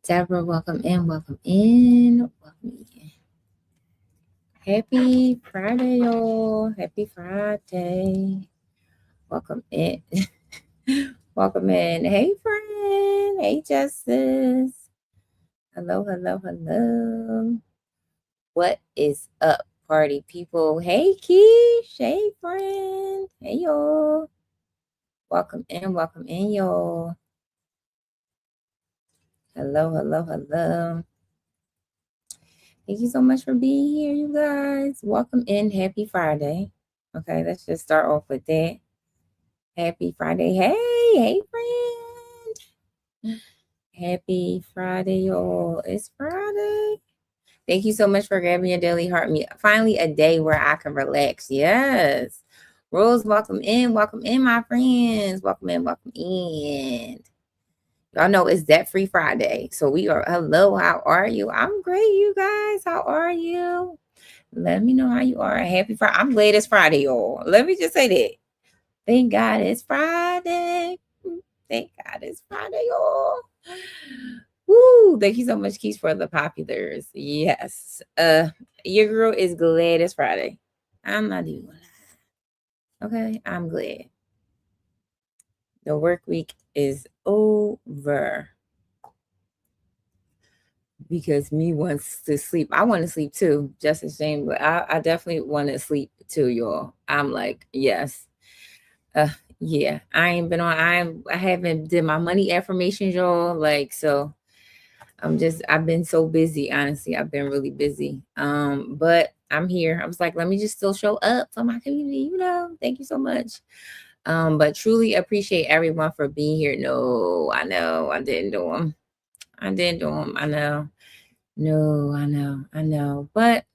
Deborah, welcome in, welcome in, welcome in. Happy Friday, y'all. Happy Friday. Welcome in. Welcome in. Hey, friend. Hey, Justice. Hello, hello, hello. What is up, party people? Hey, Keish. Hey, friend. Hey, y'all. Welcome in, y'all. Hello, hello, hello. Thank you so much for being here, you guys. Welcome in. Happy Friday. Okay, let's just start off with that. Happy Friday. Hey, friend. Happy Friday, y'all. It's Friday. Thank you so much for grabbing your daily heart meet. Finally, a day where I can relax. Yes. Rose, welcome in. Welcome in, my friends. Welcome in. Welcome in. Y'all know it's Debt Free Friday. So we are, hello, how are you? I'm great, you guys. How are you? Let me know how you are. Happy Friday. I'm glad it's Friday, y'all. Let me just say that. Thank God it's Friday. Thank God it's Friday, y'all. Woo! Thank you so much, Keys, for the populars. Yes. Your girl is glad it's Friday. I'm not even gonna lie. Okay, I'm glad. The work week is over. Because me wants to sleep. I want to sleep too, just the same. But I definitely want to sleep too, y'all. I'm like, yes. Uh yeah. I haven't did my money affirmations, y'all. Like, so I've been so busy, honestly. I've been really busy. But I'm here. I was like, let me just still show up for my community. Thank you so much. But truly appreciate everyone for being here. No, I know I didn't do them. I didn't do them. I know. No, I know. But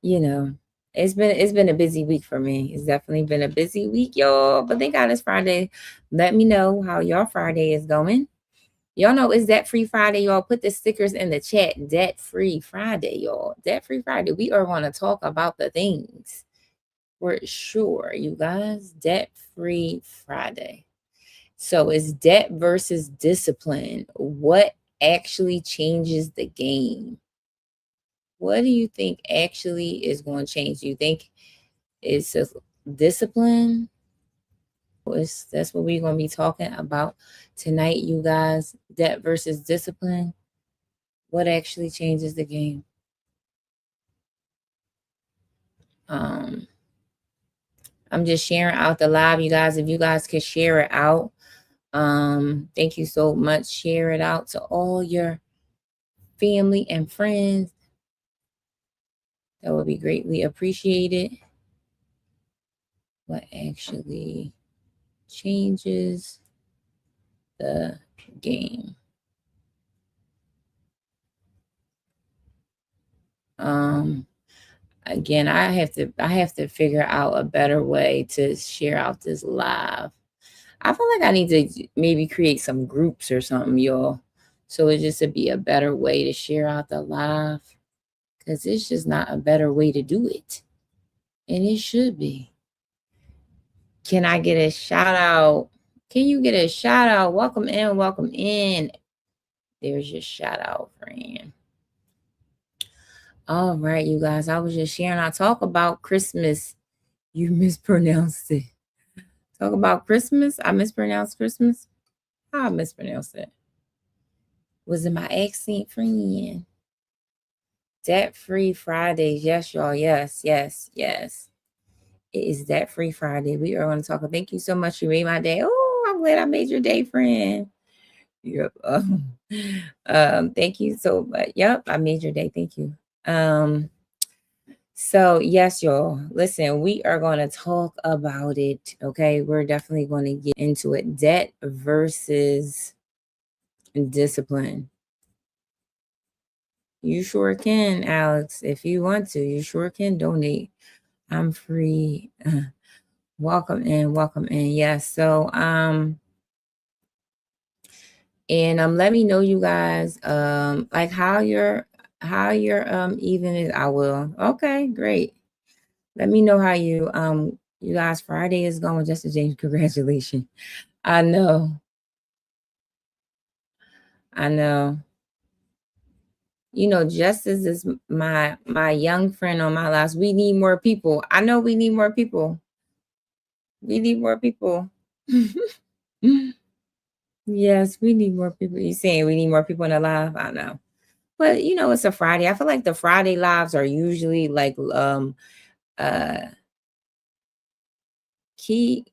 you know, it's been a busy week for me. It's definitely been a busy week, y'all. But thank God it's Friday. Let me know how your Friday is going. Y'all know it's Debt Free Friday, y'all. Put the stickers in the chat. Debt Free Friday, y'all. Debt Free Friday. We are going to talk about the things for sure, you guys. Debt Free Friday. So it's debt versus discipline. What actually changes the game? What do you think actually is going to change? Do you think it's just discipline? That's what we're going to be talking about tonight, you guys. Debt versus discipline. What actually changes the game? Um, I'm just sharing out the live, you guys. If you guys could share it out, thank you so much. Share it out to all your family and friends. That would be greatly appreciated. What actually changes the game? Um, Again, I have to figure out a better way to share out this live. I feel like I need to maybe create some groups or something, y'all. So it just to be a better way to share out the live. Because it's just not a better way to do it. And it should be. Can I get a shout out? Can you get a shout out? Welcome in, welcome in. There's your shout out, friend. All right, you guys. I was just sharing. I talk about Christmas. You mispronounced it. Talk about Christmas. I mispronounced Christmas. How I mispronounced it? Was it my accent, friend? Debt Free Fridays. Yes, y'all. Yes, yes, yes. It is Debt Free Friday. We are going to talk. Thank you so much. You made my day. Oh, I'm glad I made your day, friend. Yep. Thank you so much. Yep, I made your day. Thank you. So yes, y'all. Listen, we are going to talk about it. Okay, we're definitely going to get into it. Debt versus discipline. You sure can, Alex. If you want to, you sure can donate. I'm free. Welcome in, welcome in. Yes. So and let me know, you guys, like how your evening is. I will. Okay, great. Let me know how you guys Friday is going. Justice James, congratulations. I know. I know. You know, Justice is my young friend on my last. We need more people. I know we need more people. We need more people. Yes, we need more people. You saying we need more people in the live? I know. But you know, it's a Friday. I feel like the Friday lives are usually like uh Key,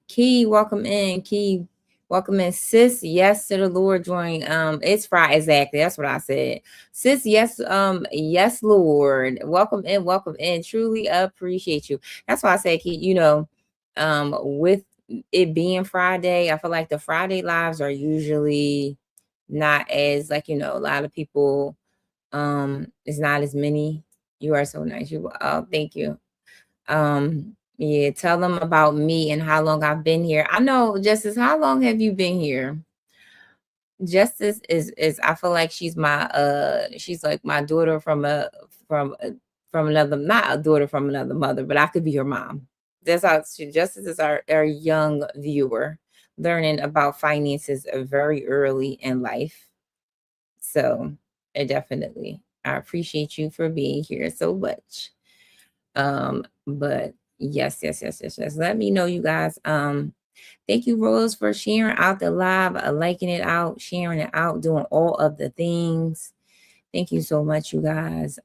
welcome in. Key, welcome in. Sis, yes to the Lord join. It's Friday, exactly. That's what I said. Sis, yes, yes, Lord. Welcome in, welcome in. Truly appreciate you. That's why I say, Key, you know, with it being Friday, I feel like the Friday lives are usually not as like, you know, a lot of people, it's not as many. You are so nice. You thank you. Yeah, tell them about me and how long I've been here. I know, Justice, how long have you been here? Justice is I feel like she's like my daughter from from another, not a daughter from another mother, but I could be her mom. That's how Justice is our young viewer learning about finances very early in life. So definitely I appreciate you for being here so much. But yes. Let me know, you guys. Thank you, Rose, for sharing out the live, liking it out, sharing it out, doing all of the things. Thank you so much, you guys.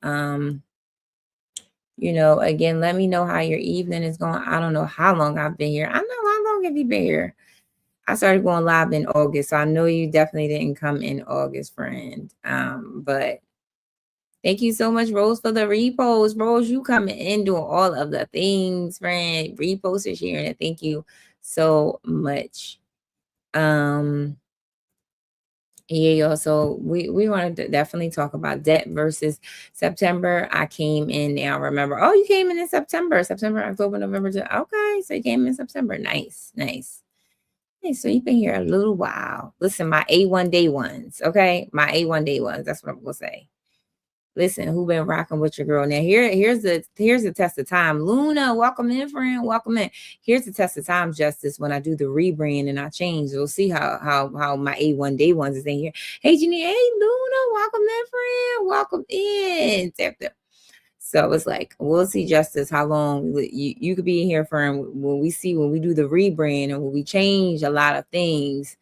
You know, again, let me know how your evening is going. I don't know how long I've been here. I know how long have you been here. I started going live in August, so I know you definitely didn't come in August, friend. But thank you so much, Rose, for the repost. Rose, you coming in doing all of the things, friend. Repost and sharing it. Thank you so much. Yeah, y'all. So we want to definitely talk about debt versus September. I came in now. Remember? Oh, you came in September, October, November. Okay, so you came in September. Nice. Hey, so you've been here a little while. Listen, my A1 day ones. Okay, my A1 day ones. That's what I'm gonna say. Listen, who been rocking with your girl? Now here's the test of time. Luna, welcome in, friend. Welcome in. Here's the test of time, Justice. When I do the rebrand and I change, you'll see how my A1 day ones is in here. Hey, Jenny. Hey, Luna, welcome in, friend. Welcome in. So it's like we'll see, Justice, how long you could be in here, friend. When we do the rebrand and when we change a lot of things,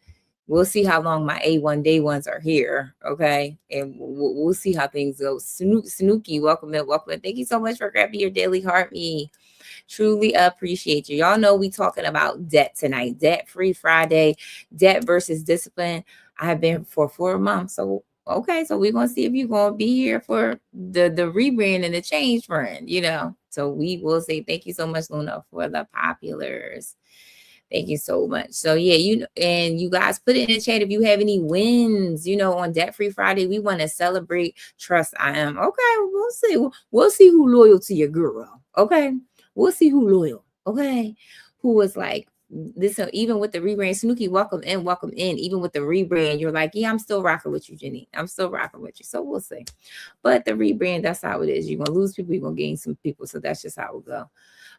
we'll see how long my A1 day ones are here. Okay. And we'll see how things go. Snooky, welcome in, welcome in. Thank you so much for grabbing your daily heart me. Truly appreciate you. Y'all know we talking about debt tonight. Debt-free Friday, debt versus discipline. I have been for 4 months. So okay, so we're gonna see if you're gonna be here for the rebrand and the change, friend. You know. So we will say thank you so much, Luna, for the populars. Thank you so much. So yeah, and you guys put it in the chat if you have any wins, on Debt Free Friday. We want to celebrate. Trust I am. Okay, we'll see. We'll see who loyal to your girl. Okay. We'll see who loyal. Okay. Who was like this, even with the rebrand. Snooki, welcome in, welcome in. Even with the rebrand, you're like, yeah, I'm still rocking with you, Jenny. I'm still rocking with you. So we'll see. But the rebrand, that's how it is. You're gonna lose people, you're gonna gain some people. So that's just how it go.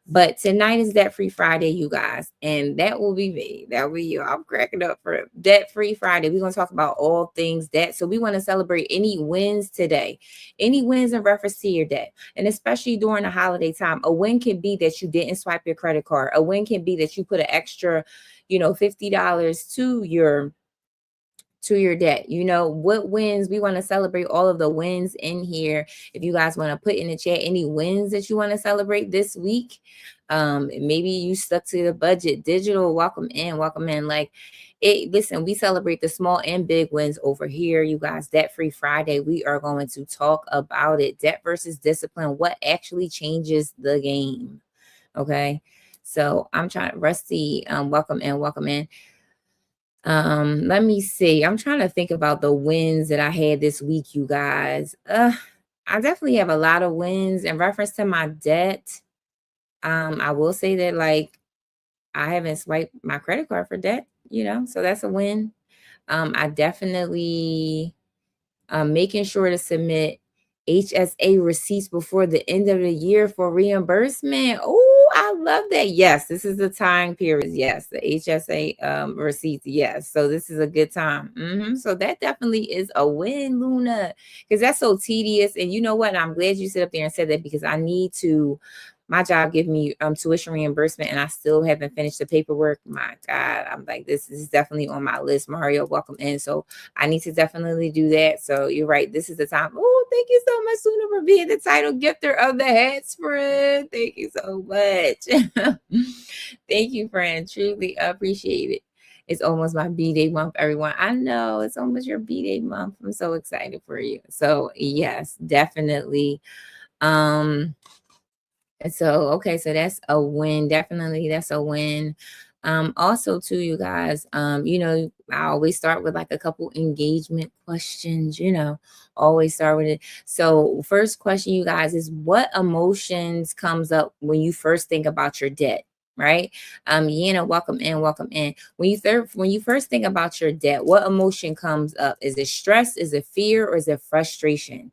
But tonight is Debt Free Friday, you guys. And that will be me. That will be you. I'm cracking up for Debt Free Friday. We're going to talk about all things debt. So we want to celebrate any wins today, any wins in reference to your debt. And especially during the holiday time, a win can be that you didn't swipe your credit card. A win can be that you put an extra, $50 to your debt. What wins? We want to celebrate all of the wins in here. If you guys want to put in the chat any wins that you want to celebrate this week, maybe you stuck to the budget. Digital, welcome in, like it. Listen, we celebrate the small and big wins over here, you guys. Debt Free Friday, we are going to talk about it. Debt versus discipline, what actually changes the game. Okay, so I'm trying. Rusty, welcome in. Let me see. I'm trying to think about the wins that I had this week, you guys. I definitely have a lot of wins in reference to my debt. I will say that like I haven't swiped my credit card for debt, so that's a win. I definitely making sure to submit HSA receipts before the end of the year for reimbursement. Oh, I love that. Yes, this is the time period. Yes, the HSA receipts. Yes, so this is a good time. So that definitely is a win, Luna, because that's so tedious. And you know what? I'm glad you sit up there and said that because I need to. My job give me tuition reimbursement, and I still haven't finished the paperwork. My God, I'm like, this is definitely on my list. Mario, welcome in. So I need to definitely do that. So you're right. This is the time. Oh, thank you so much, Suna, for being the title gifter of the hat spread. Thank you so much. Thank you, friend. Truly appreciate it. It's almost my B-Day month, everyone. I know it's almost your B-Day month. I'm so excited for you. So yes, definitely. So okay, so that's a win. Definitely that's a win. Also too, you guys, I always start with like a couple engagement questions, always start with it. So first question, you guys, is what emotions comes up when you first think about your debt? Right. Welcome in, welcome in. When you first think about your debt, what emotion comes up? Is it stress? Is it fear? Or is it frustration?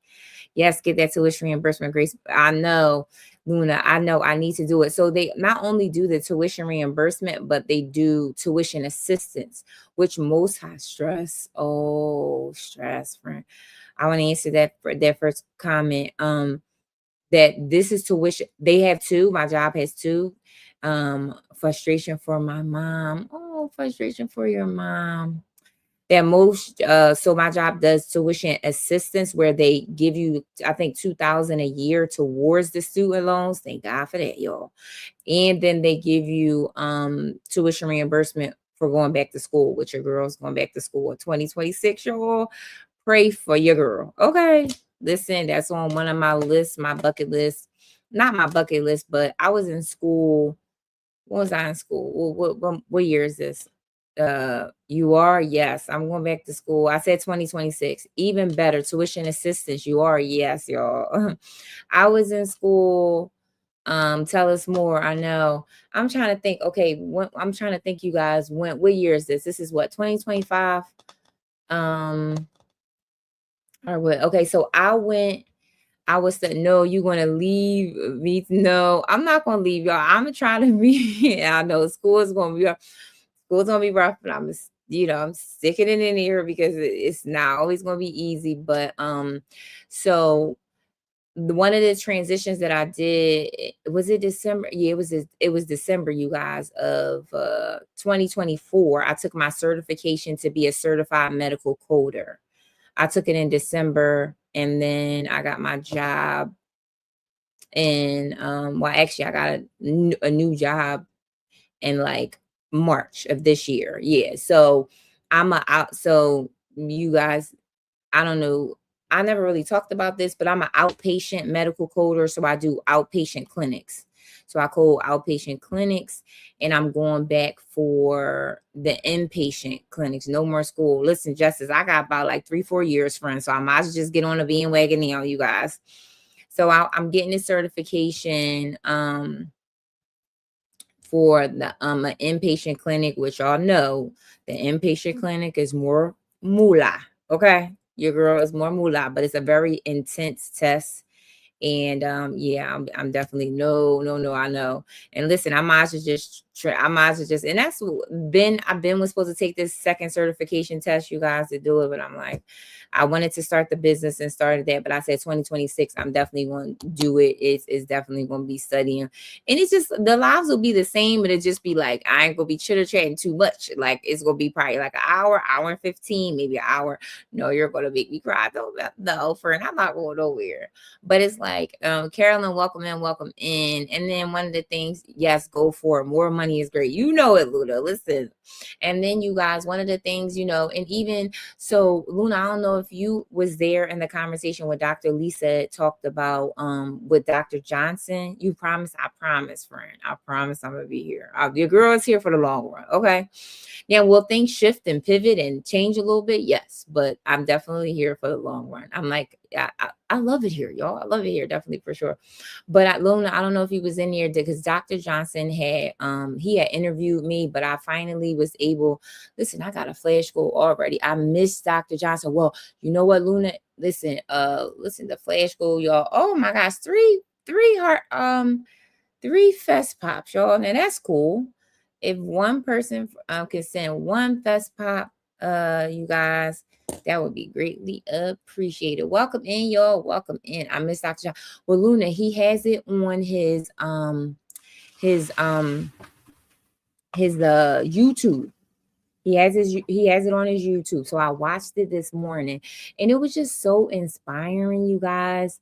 Yes, get that tuition reimbursement, Grace. I know, Luna, I know I need to do it. So they not only do the tuition reimbursement, but they do tuition assistance, which most high stress. Oh, stress, friend. I want to answer that first comment. That this is tuition. They have two. My job has two. Frustration for my mom. Oh, frustration for your mom. That most so my job does tuition assistance where they give you, I think, 2,000 a year towards the student loans. Thank God for that, y'all. And then they give you tuition reimbursement for going back to school with your girls going back to school in 2026, y'all. Pray for your girl. Okay. Listen, that's on one of my lists, my bucket list. Not my bucket list, but I was in school. When was I in school? What year is this? You are? Yes, I'm going back to school. I said 2026. Even better, tuition assistance. You are? Yes, y'all. I was in school. Tell us more. I know. I'm trying to think. Okay, I'm trying to think, you guys. What year is this? This is what, 2025? Um, or what? Okay, so I was said, no, you're gonna leave me. No, I'm not gonna leave y'all. I'm trying to be. I know school is gonna be rough. School's gonna be rough, but I'm sticking it in here because it's not always gonna be easy. But so one of the transitions that I did, was it December? Yeah, it was December, you guys, of 2024. I took my certification to be a certified medical coder. I took it in December, and then I got my job. And actually, I got a new job in like March of this year. Yeah. So so you guys, I don't know. I never really talked about this, but I'm an outpatient medical coder. So I do outpatient clinics. So I code outpatient clinics, and I'm going back for the inpatient clinics. No more school. Listen, Justice, I got about like 3-4 years, friends. So I might as well just get on the bandwagon now, you guys. So I'm getting this certification for the an inpatient clinic, which y'all know the inpatient clinic is more moolah. Okay. Your girl is more moolah, but it's a very intense test. And yeah, I'm definitely no, I know. And listen, I might as well just, and I've been was supposed to take this second certification test, you guys, to do it, but I'm like, I wanted to start the business and started that, but I said 2026, I'm definitely going to do it. It's definitely going to be studying, and it's just the lives will be the same, but it just be like I ain't gonna be chitter chatting too much. Like it's gonna be probably like an hour and 15, maybe an hour. No, you're gonna make me cry. No, friend, I'm not going nowhere. But it's like, Carolyn, welcome in, welcome in. And then one of the things, yes, go for it. More money is great. You know it, Luna. Listen. And then you guys, one of the things, and even so, Luna, I don't know if you was there in the conversation with Dr. Lisa talked about with Dr. Johnson. You promise, I promise, friend. I promise I'm gonna be here. Your girl is here for the long run. Okay. Yeah, will things shift and pivot and change a little bit? Yes, but I'm definitely here for the long run. I'm like, I love it here, y'all. I love it here, definitely for sure. But Luna, I don't know if he was in here because Dr. Johnson he had interviewed me, but I finally was able. Listen, I got a flash goal already. I missed Dr. Johnson. Well, you know what, Luna? Listen, the flash goal, y'all. Oh my gosh, three heart 3 fest pops, y'all. Now that's cool. If one person can send one fest pop, you guys, that would be greatly appreciated. Welcome in, y'all. Welcome in. I missed Dr. John. Well, Luna, he has it on his YouTube. He has it on his YouTube. So I watched it this morning and it was just so inspiring, you guys.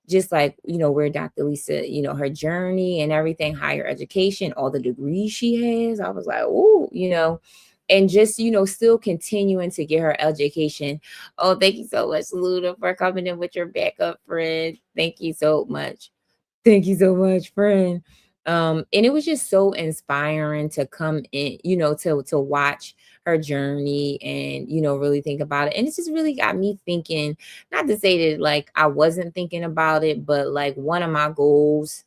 Just like, where Dr. Lisa, her journey and everything, higher education, all the degrees she has. I was like, oh, and just, still continuing to get her education. Oh, thank you so much, Luda, for coming in with your backup friend. Thank you so much. Thank you so much, friend. And it was just so inspiring to come in, to watch her journey and, really think about it. And it's just really got me thinking, not to say that like I wasn't thinking about it, but like one of my goals,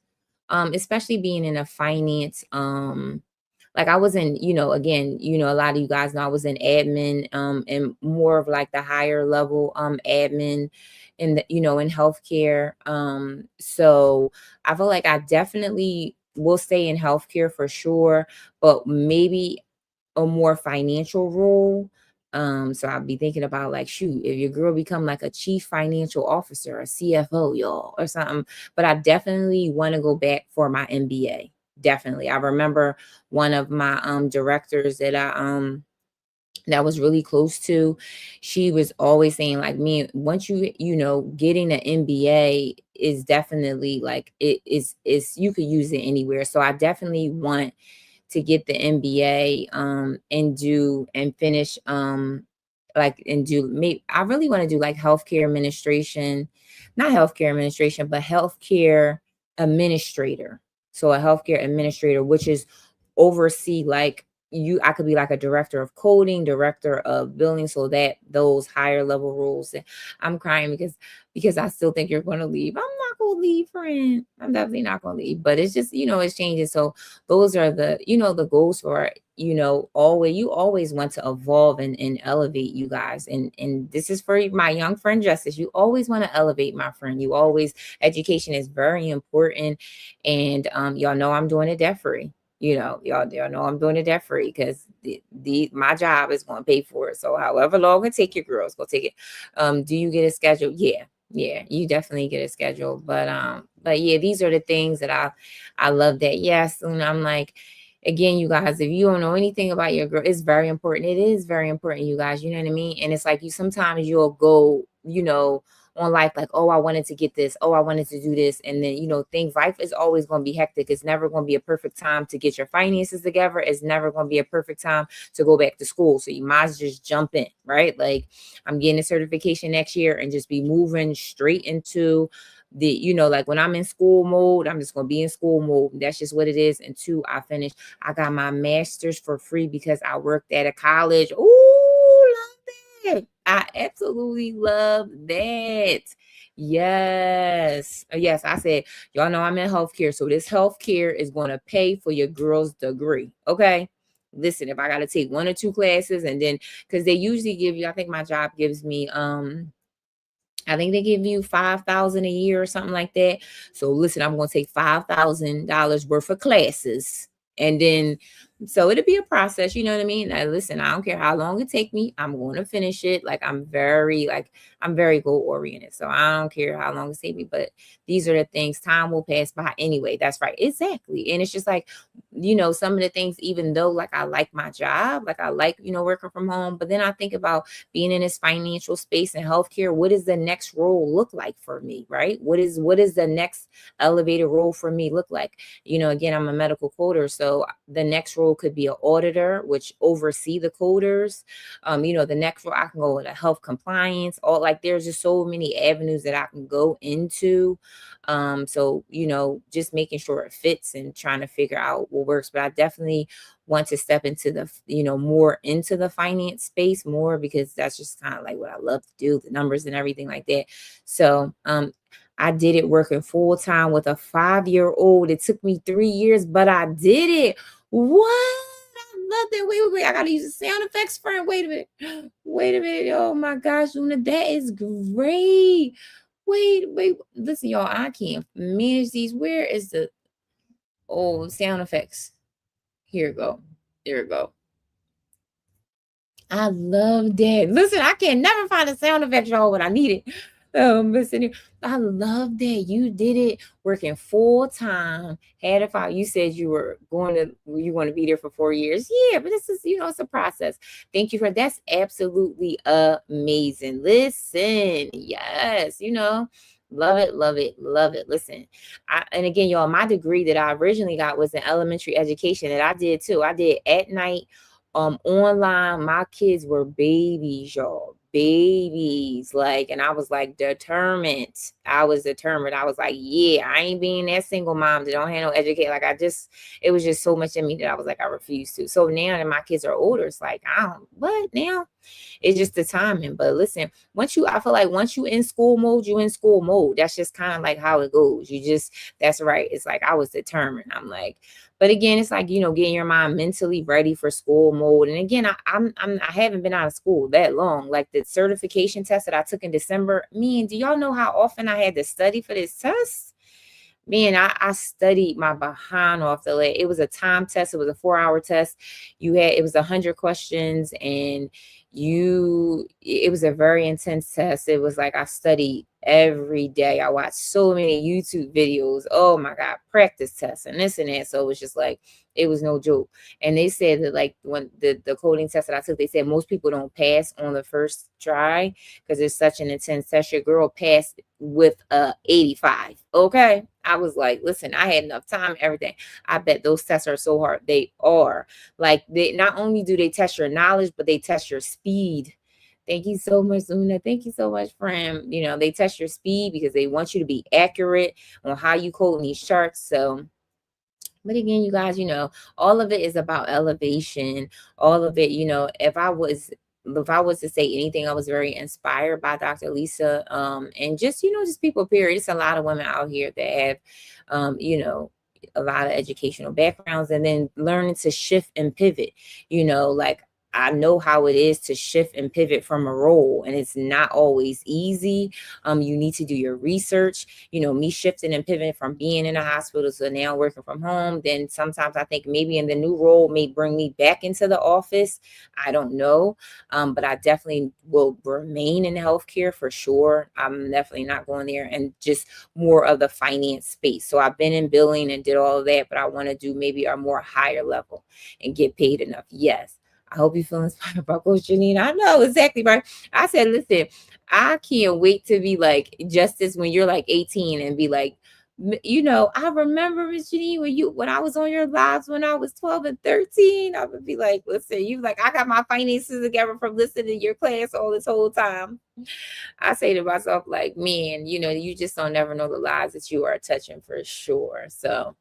especially being in a finance, like I was in, again, a lot of you guys know I was in admin, and more of like the higher level admin in the, in healthcare. So I feel like I definitely will stay in healthcare for sure, but maybe a more financial role. So I'll be thinking about like, shoot, if your girl become like a chief financial officer, a CFO, y'all, or something. But I definitely want to go back for my MBA. Definitely. I remember one of my directors that that was really close to, she was always saying like, me, once getting an MBA is definitely like is you could use it anywhere. So I definitely want to get the MBA and do and finish like and do maybe I really want to do like healthcare administration, not healthcare administration, but healthcare administrator. So a healthcare administrator, which is oversee like I could be like a director of coding, director of building, so that those higher level roles. And I'm crying because I still think you're going to leave. I'm not going to leave, friend. I'm definitely not going to leave. But it's just, it's changing. So those are the, the goals for, always, you always want to evolve and elevate, you guys. And this is for my young friend Justice. You always want to elevate, my friend. You always, education is very important. And y'all know I'm doing it debt free. Y'all know I'm doing it debt free because my job is going to pay for it. So however long it take your girls, go take it. Do you get a schedule? Yeah, you definitely get a schedule. But yeah, these are the things that I love that. Yes. And I'm like, again, you guys, if you don't know anything about your girl, it's very important. It is very important, you guys. You know what I mean? And it's like sometimes you'll go, on life like, oh, I wanted to get this, oh, I wanted to do this, and then things, life is always going to be hectic. It's never going to be a perfect time to get your finances together. It's never going to be a perfect time to go back to school, so you might just jump in, right? Like, I'm getting a certification next year and just be moving straight into the, like when I'm in school mode, I'm just going to be in school mode. That's just what it is. And two, I got my master's for free because I worked at a college. Ooh, love that. I absolutely love that. Yes. Yes, I said, y'all know I'm in healthcare. So this healthcare is going to pay for your girl's degree. Okay. Listen, if I got to take 1 or 2 classes and then, because they usually give you, I think my job gives me, I think they give you $5,000 a year or something like that. So listen, I'm going to take $5,000 worth of classes. And then, so it'll be a process, you know what I mean? Now, listen, I don't care how long it take me. I'm going to finish it. I'm very goal oriented. So I don't care how long it take me, but these are the things, time will pass by anyway. That's right. Exactly. And it's just like, some of the things, even though like I like my job, like I like, working from home, but then I think about being in this financial space and healthcare. What does the next role look like for me? Right? What is the next elevated role for me look like? Again, I'm a medical coder. So the next role could be an auditor, which oversee the coders. The next role I can go into health compliance, all like there's just so many avenues that I can go into. So, just making sure it fits and trying to figure out what works. But I definitely want to step into the, more into the finance space more, because that's just kind of like what I love to do, the numbers and everything like that. So, I did it working full time with a 5-year-old. It took me 3 years, but I did it. What? I love that. Wait. I gotta use the sound effects, friend. Wait a minute. Wait a minute. Oh my gosh, Luna, that is great. Wait. Listen, y'all, I can't manage these. Where is the Oh, sound effects. Here we go. There we go. I love that. Listen, I can never find a sound effect, y'all, when I need it. Listen, I love that you did it working full time. Had a file. You said you want to be there for 4 years. Yeah, but this is, it's a process. Thank you for that's absolutely amazing. Listen, yes, love it, love it, love it. Listen, and again, y'all, my degree that I originally got was in elementary education, and I did too. I did at night online. My kids were babies, y'all, babies, like, and I was like determined. I was determined. I was like, yeah, I ain't being that single mom that don't have no educate. Like, it was just so much in me that I was like, I refuse to. So now that my kids are older, it's like, I don't, what now? It's just the timing. But listen, I feel like once you in school mode, you in school mode. That's just kind of like how it goes. That's right. It's like I was determined. I'm like, but again, it's like, getting your mind mentally ready for school mode. And again, I haven't been out of school that long. Like the certification test that I took in December. Man, do y'all know how often I had to study for this test? Man, I studied my behind off the leg. It was a time test. It was a 4-hour test. It was 100 questions, and it was a very intense test. It was like I studied every day. I watched so many YouTube videos. Oh my God, practice tests and this and that. So it was just like, it was no joke. And they said that, like, when the coding test that I took, they said most people don't pass on the first try because it's such an intense test. Your girl passed with 85. Okay. I was like, listen, I had enough time, everything. I bet those tests are so hard. They are. Like, they not only do they test your knowledge, but they test your speed. Thank you so much, Luna. Thank you so much, friend. They test your speed because they want you to be accurate on how you code in these charts. So, but again, you guys, all of it is about elevation. All of it, if I was to say anything, I was very inspired by Dr. Lisa, and just people, period. It's a lot of women out here that have, a lot of educational backgrounds, and then learning to shift and pivot, like, I know how it is to shift and pivot from a role, and it's not always easy. You need to do your research. Me shifting and pivoting from being in a hospital to now working from home. Then sometimes I think maybe in the new role may bring me back into the office. I don't know. But I definitely will remain in healthcare for sure. I'm definitely not going there, and just more of the finance space. So I've been in billing and did all of that, but I want to do maybe a more higher level and get paid enough. Yes. I hope you feel inspired about Coach Janine. I know exactly, right? I said, listen, I can't wait to be like Justice when you're like 18 and be like, I remember, Miss Janine, when I was on your lives when I was 12 and 13. I would be like, listen, you like, I got my finances together from listening to your class all this whole time. I say to myself, like, man, you just don't never know the lives that you are touching for sure. So,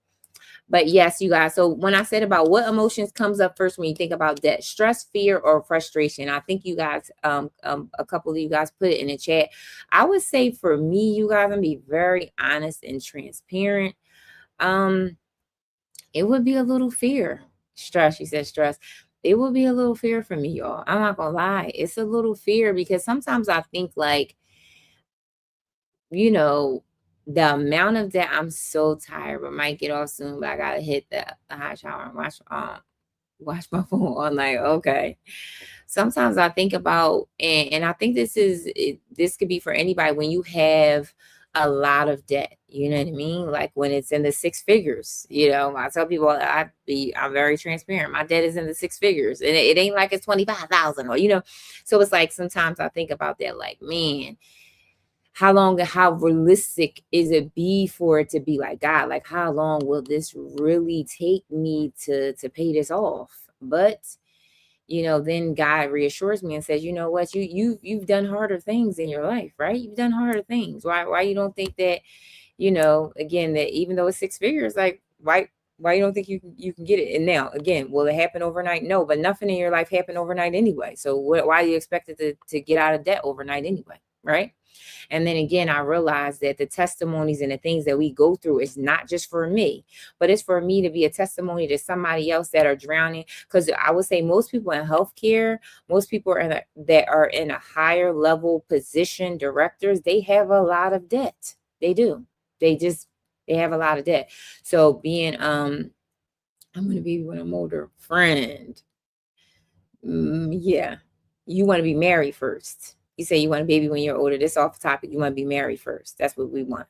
but yes, you guys. So when I said about what emotions comes up first when you think about debt, stress, fear, or frustration, I think you guys, a couple of you guys put it in the chat. I would say for me, you guys, I'm gonna be very honest and transparent. It would be a little fear. Stress. She said stress. It would be a little fear for me, y'all. I'm not gonna lie. It's a little fear because sometimes I think like, you know, the amount of that I'm so tired, but might get off soon, but I gotta hit the hot shower and watch my phone all night. Okay. Sometimes I think about, and I think this could be for anybody when you have a lot of debt, you know what I mean? Like when it's in the six figures, I tell people I'm very transparent. My debt is in the six figures, and it ain't like it's 25,000 or. So it's like sometimes I think about that, like, man, how realistic is it be for it to be like, God, like, how long will this really take me to pay this off? But then God reassures me and says, you know what, you've done harder things in your life, right? You've done harder things. Why you don't think that, again, that even though it's six figures, like, why you don't think you can get it? And now, again, will it happen overnight? No, but nothing in your life happened overnight anyway. So why do you expect it to get out of debt overnight anyway, right? And then again, I realized that the testimonies and the things that we go through is not just for me, but it's for me to be a testimony to somebody else that are drowning. Because I would say most people in healthcare, most people that are in a higher level position, directors, they have a lot of debt. They do. They They have a lot of debt. So being I'm gonna be when I'm older, friend. Yeah. You want to be married first. You say you want a baby when you're older. This off topic. You want to be married first. That's what we want.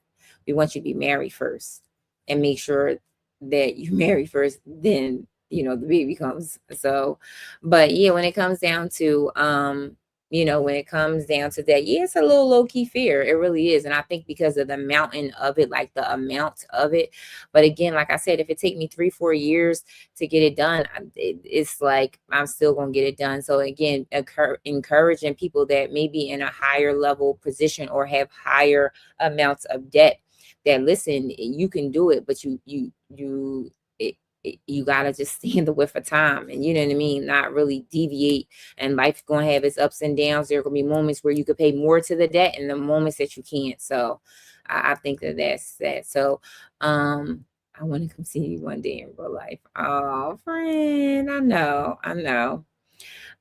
We want you to be married first and make sure that you marry first. Then, the baby comes. So, but yeah, when it comes down to, when it comes down to that, yeah, it's a little low key fear. It really is. And I think because of the mountain of it, like the amount of it. But again, like I said, if it take me 3-4 years to get it done, it's like I'm still gonna get it done. So again, encouraging people that may be in a higher level position or have higher amounts of debt, that listen, you can do it, but you gotta just stand the width of time, and you know what I mean, not really deviate. And life's gonna have its ups and downs. There are gonna be moments where you could pay more to the debt and the moments that you can't. So I think that's that. So I want to come see you one day in real life. Oh, friend, I know.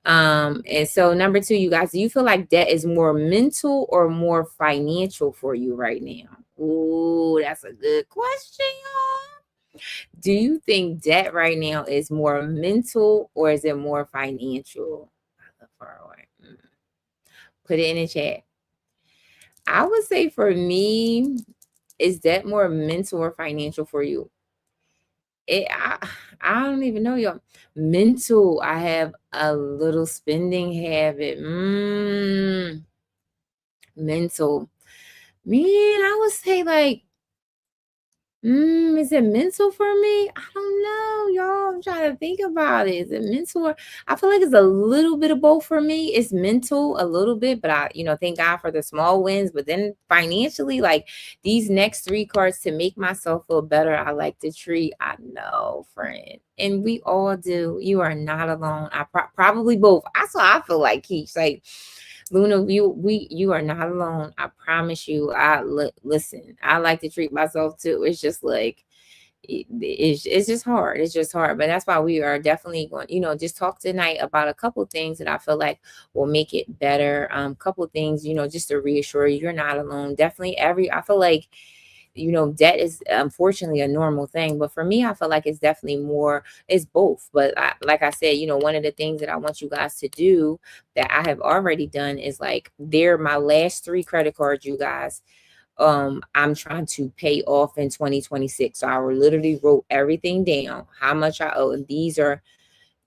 And so number two, you guys, do you feel like debt is more mental or more financial for you right now? Ooh, that's a good question, y'all. Do you think debt right now is more mental or is it more financial? I look far away. Put it in the chat. I would say for me, is debt more mental or financial for you? I don't even know, y'all. Mental, I have a little spending habit. Mental. Man, I would say like, is it mental for me? I don't know, y'all. I'm trying to think about it. Is it mental? I feel like it's a little bit of both for me. It's mental a little bit, but I, thank God for the small wins. But then financially, like these next three cards to make myself feel better, I like to treat. I know, friend, and we all do. You are not alone. I probably both. That's what I feel like, Keith. Like Luna, you are not alone. I promise you. Listen. I like to treat myself too. It's just like it's just hard. It's just hard. But that's why we are definitely going. Just talk tonight about a couple things that I feel like will make it better. Couple things, just to reassure you, you're not alone. Definitely I feel like debt is unfortunately a normal thing. But for me, I feel like it's definitely more, it's both. But like I said, one of the things that I want you guys to do that I have already done is like, they're my last three credit cards, you guys. I'm trying to pay off in 2026. So I literally wrote everything down, how much I owe. And these are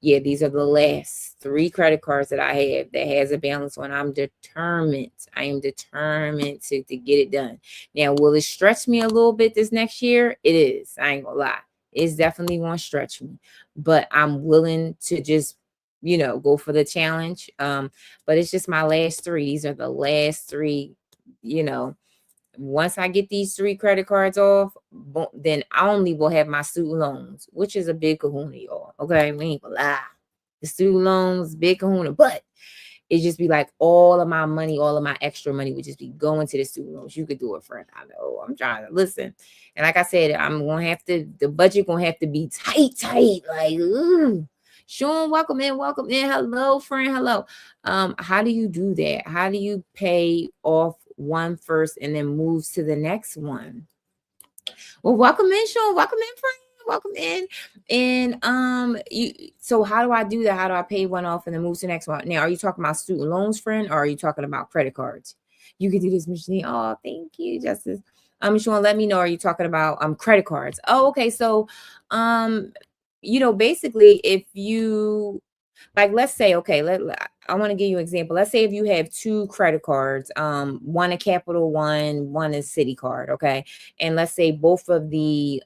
the last three credit cards that I have that has a balance on. I'm determined. I am determined to get it done. Now, will it stretch me a little bit this next year? It is. I ain't gonna lie. It's definitely gonna stretch me. But I'm willing to just, go for the challenge. But it's just my last three. These are the last three, once I get these three credit cards off, then I only will have my student loans, which is a big kahuna, y'all. Okay, we ain't gonna lie. The student loans, big kahuna, but it just be like all of my money, all of my extra money would just be going to the student loans. You could do it, friend. I know. I'm trying to listen. And like I said, the budget gonna have to be tight. Like, ooh. Sean, welcome in. Hello, friend. Hello. How do you do that? How do you pay off one first and then move to the next one? Well, welcome in, Sean. Welcome in, friend. Welcome in. And so how do I do that? How do I pay one off and then move to the next one? Now, are you talking about student loans, friend, or are you talking about credit cards? You can do this, Michelle. Oh, thank you, Justice. Sean, let me know. Are you talking about credit cards? Oh, okay. So basically if you like, let's say, okay, I want to give you an example. Let's say if you have two credit cards, one a Capital One is City card, okay? And let's say both of the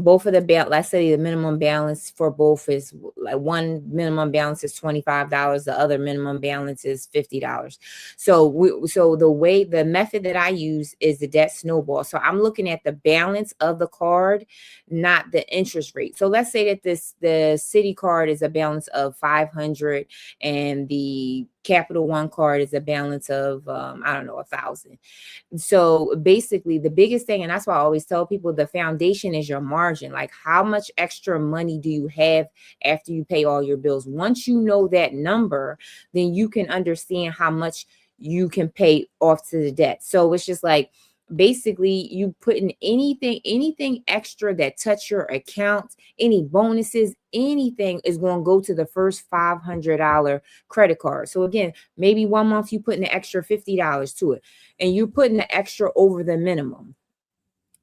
let's say the minimum balance for both is like, one minimum balance is $25, the other minimum balance is $50. So the method that I use is the debt snowball. So I'm looking at the balance of the card, not the interest rate. So let's say that the City card is a balance of 500 and the Capital One card is a balance of 1,000. So basically the biggest thing, and that's why I always tell people, the foundation is your margin. Like, how much extra money do you have after you pay all your bills? Once you know that number, then you can understand how much you can pay off to the debt. So it's just like, basically you put in anything extra that touch your account, any bonuses, anything is going to go to the first $500 credit card. So again, maybe 1 month you put in an extra $50 to it, and you're putting the extra over the minimum.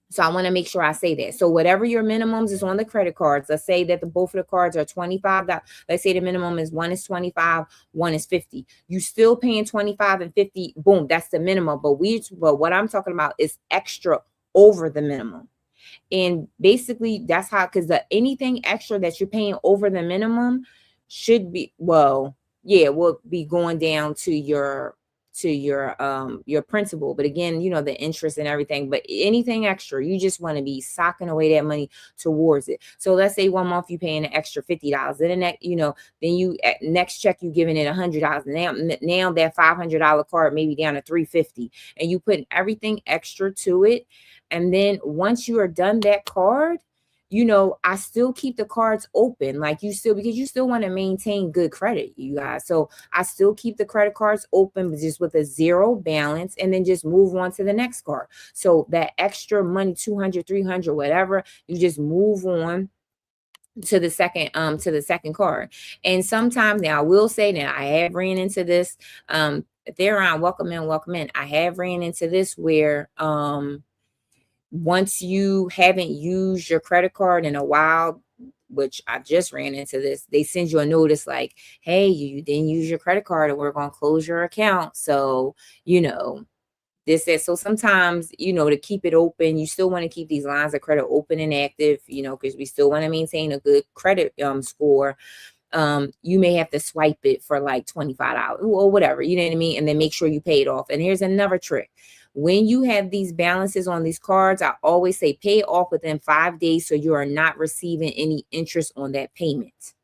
So I want to make sure I say that. So whatever your minimums is on the credit cards, let's say that both of the cards are $25. Let's say the minimum is one is 25, one is 50. You still paying 25 and 50. Boom, that's the minimum. But what I'm talking about is extra over the minimum. And basically that's how, because anything extra that you're paying over the minimum should be, will be going down to your principal. But again, the interest and everything, but anything extra, you just want to be socking away that money towards it. So let's say 1 month you paying an extra $50, and then then you at next check you giving it $100. Now that $500 card maybe down to $350, and you putting everything extra to it. And then once you are done that card, I still keep the cards open, because you still want to maintain good credit, you guys. So I still keep the credit cards open, but just with a zero balance, and then just move on to the next card. So that extra money, 200, 300, whatever, you just move on to the second card. And sometimes, now I will say that I have ran into this, if they're on, welcome in. I have ran into this where, once you haven't used your credit card in a while, which I just ran into this, they send you a notice like, hey, you didn't use your credit card and we're going to close your account. So, so sometimes, to keep it open, you still want to keep these lines of credit open and active, because we still want to maintain a good credit score. You may have to swipe it for like $25 or whatever, you know what I mean? And then make sure you pay it off. And here's another trick. When you have these balances on these cards, I always say pay it off within 5 days so you are not receiving any interest on that payment.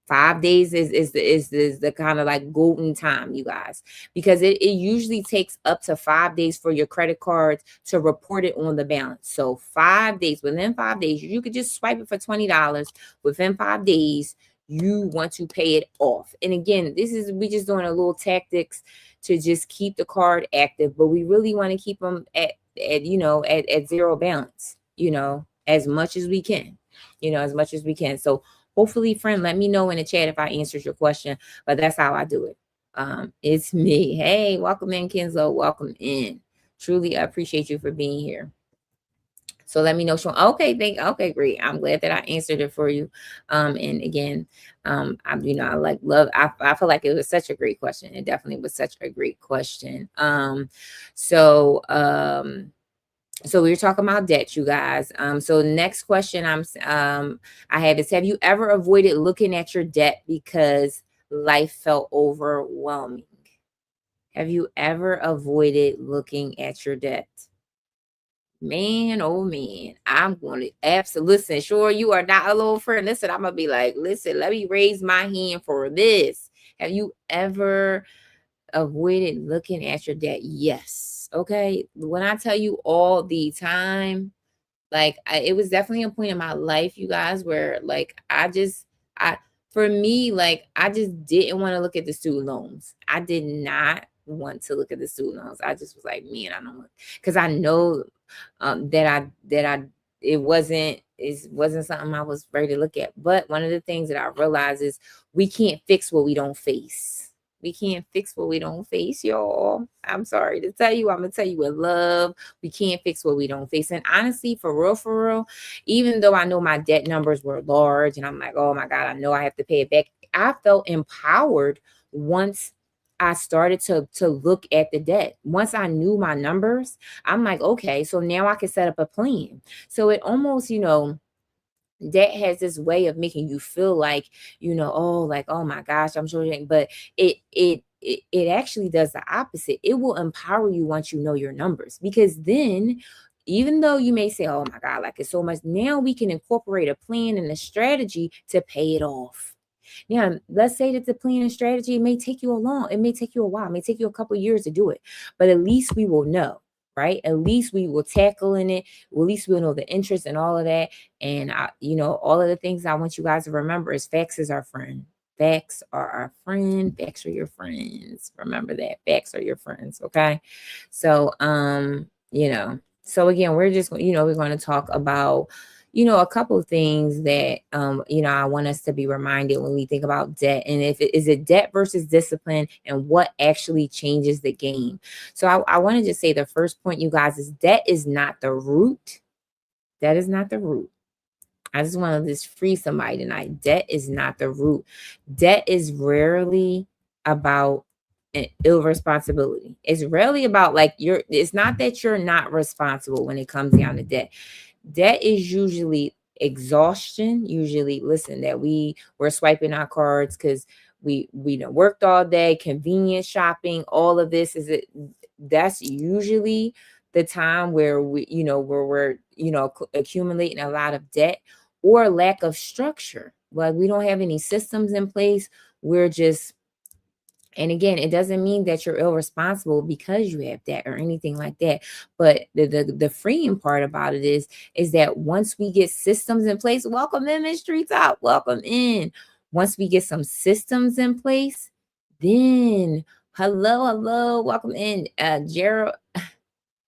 5 days is the kind of like golden time, you guys, because it usually takes up to 5 days for your credit cards to report it on the balance. So 5 days, within 5 days, you could just swipe it for $20. Within 5 days, you want to pay it off. And again, we just doing a little tactics to just keep the card active, but we really want to keep them at zero balance, as much as we can, So hopefully, friend, let me know in the chat if I answered your question, but that's how I do it. It's me. Hey, welcome in, Kenzo. Welcome in. Truly appreciate you for being here. So let me know. Okay, great. I'm glad that I answered it for you. And again, I feel like it was such a great question. It definitely was such a great question. So we were talking about debt, you guys. So next question I have is, have you ever avoided looking at your debt because life felt overwhelming? Have you ever avoided looking at your debt? Man, oh man, I'm going to absolutely listen. Sure, you are not alone, friend. Listen, I'm going to be like, listen, let me raise my hand for this. Have you ever avoided looking at your debt? Yes. Okay. When I tell you all the time, it was definitely a point in my life, you guys, where for me, I just didn't want to look at the student loans. I did not want to look at the student loans. I just was like, man, I don't want, because I know it wasn't something I was ready to look at. But one of the things that I realized is we can't fix what we don't face. We can't fix what we don't face, y'all. I'm sorry to tell you. I'm going to tell you with love. We can't fix what we don't face. And honestly, for real, even though I know my debt numbers were large and I'm like, oh my God, I know I have to pay it back, I felt empowered once I started to look at the debt. Once I knew my numbers, I'm like, okay, so now I can set up a plan. So it almost, debt has this way of making you feel like, oh my gosh, I'm sure. But it actually does the opposite. It will empower you once you know your numbers, because then, even though you may say, oh my God, it's so much, now we can incorporate a plan and a strategy to pay it off. Now, let's say that the plan and strategy, it may take you a while. It may take you a couple of years to do it, but at least we will know, right? At least we will tackle in it. At least we'll know the interest and all of that. And all of the things I want you guys to remember is facts is our friend. Facts are our friend. Facts are your friends. Remember that. Facts are your friends. Okay. So, So again, we're just, we're going to talk about, a couple of things that, I want us to be reminded when we think about debt, and if it is it debt versus discipline, and what actually changes the game. So I want to just say the first point, you guys, is debt is not the root. That is not the root. I just want to just free somebody tonight. Debt is not the root. Debt is rarely about an irresponsibility. It's rarely about like it's not that you're not responsible when it comes down to debt. Debt is usually exhaustion. Usually, listen, that we're swiping our cards because we done worked all day, convenience shopping, all of this is it. That's usually the time where we're accumulating a lot of debt, or lack of structure. Like we don't have any systems in place. We're just, and again, it doesn't mean that you're irresponsible because you have that or anything like that. But the freeing part about it is that once we get systems in place, welcome in, Miss Street Top, welcome in. Once we get some systems in place, then hello, welcome in, Gerald.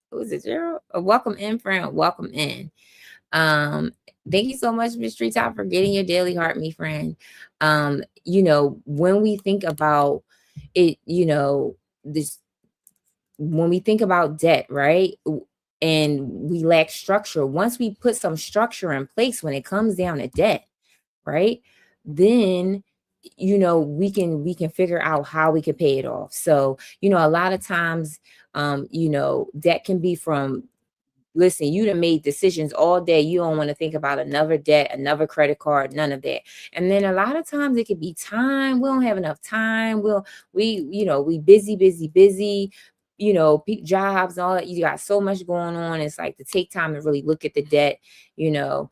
Who is it, Gerald? Welcome in, friend. Welcome in. Um, Thank you so much, Miss Street Top, for getting your daily heart, me friend. When we think about it, this when we think about debt, right? And we lack structure. Once we put some structure in place when it comes down to debt, right? Then we can figure out how we can pay it off. So, a lot of times debt can be from, listen, you done made decisions all day. You don't want to think about another debt, another credit card, none of that. And then a lot of times it could be time. We don't have enough time. We busy, busy, busy, jobs, all that. You got so much going on. It's like to take time to really look at the debt, you know.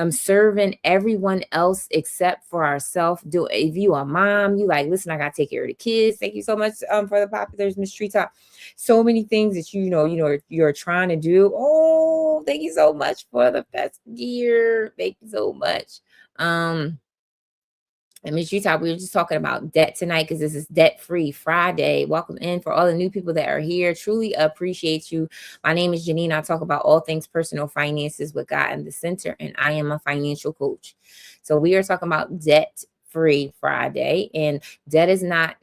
Serving everyone else except for ourselves. Do if you a mom, you like, listen, I gotta take care of the kids. Thank you so much for the populars, Miss Tree Top. So many things that you're trying to do. Oh, thank you so much for the best gear. Thank you so much. And Ms. Utah, we were just talking about debt tonight because this is Debt Free Friday. Welcome in for all the new people that are here. Truly appreciate you. My name is Janine. I talk about all things personal finances with God in the center, and I am a financial coach. So we are talking about Debt Free Friday, and debt is not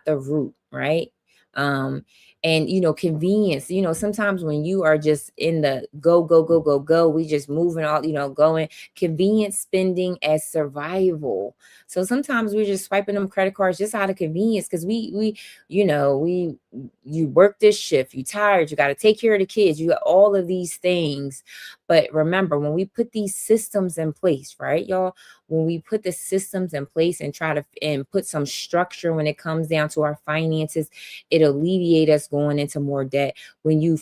the root, right? Um, and convenience. Sometimes when you are just in the go, go, go, go, go, we just moving all, going. Convenience spending as survival. So sometimes we're just swiping them credit cards just out of convenience because you work this shift, you tired, you got to take care of the kids, you got all of these things. But remember, when we put these systems in place, right, y'all, when we put the systems in place and try to and put some structure when it comes down to our finances, it alleviate us going into more debt. When you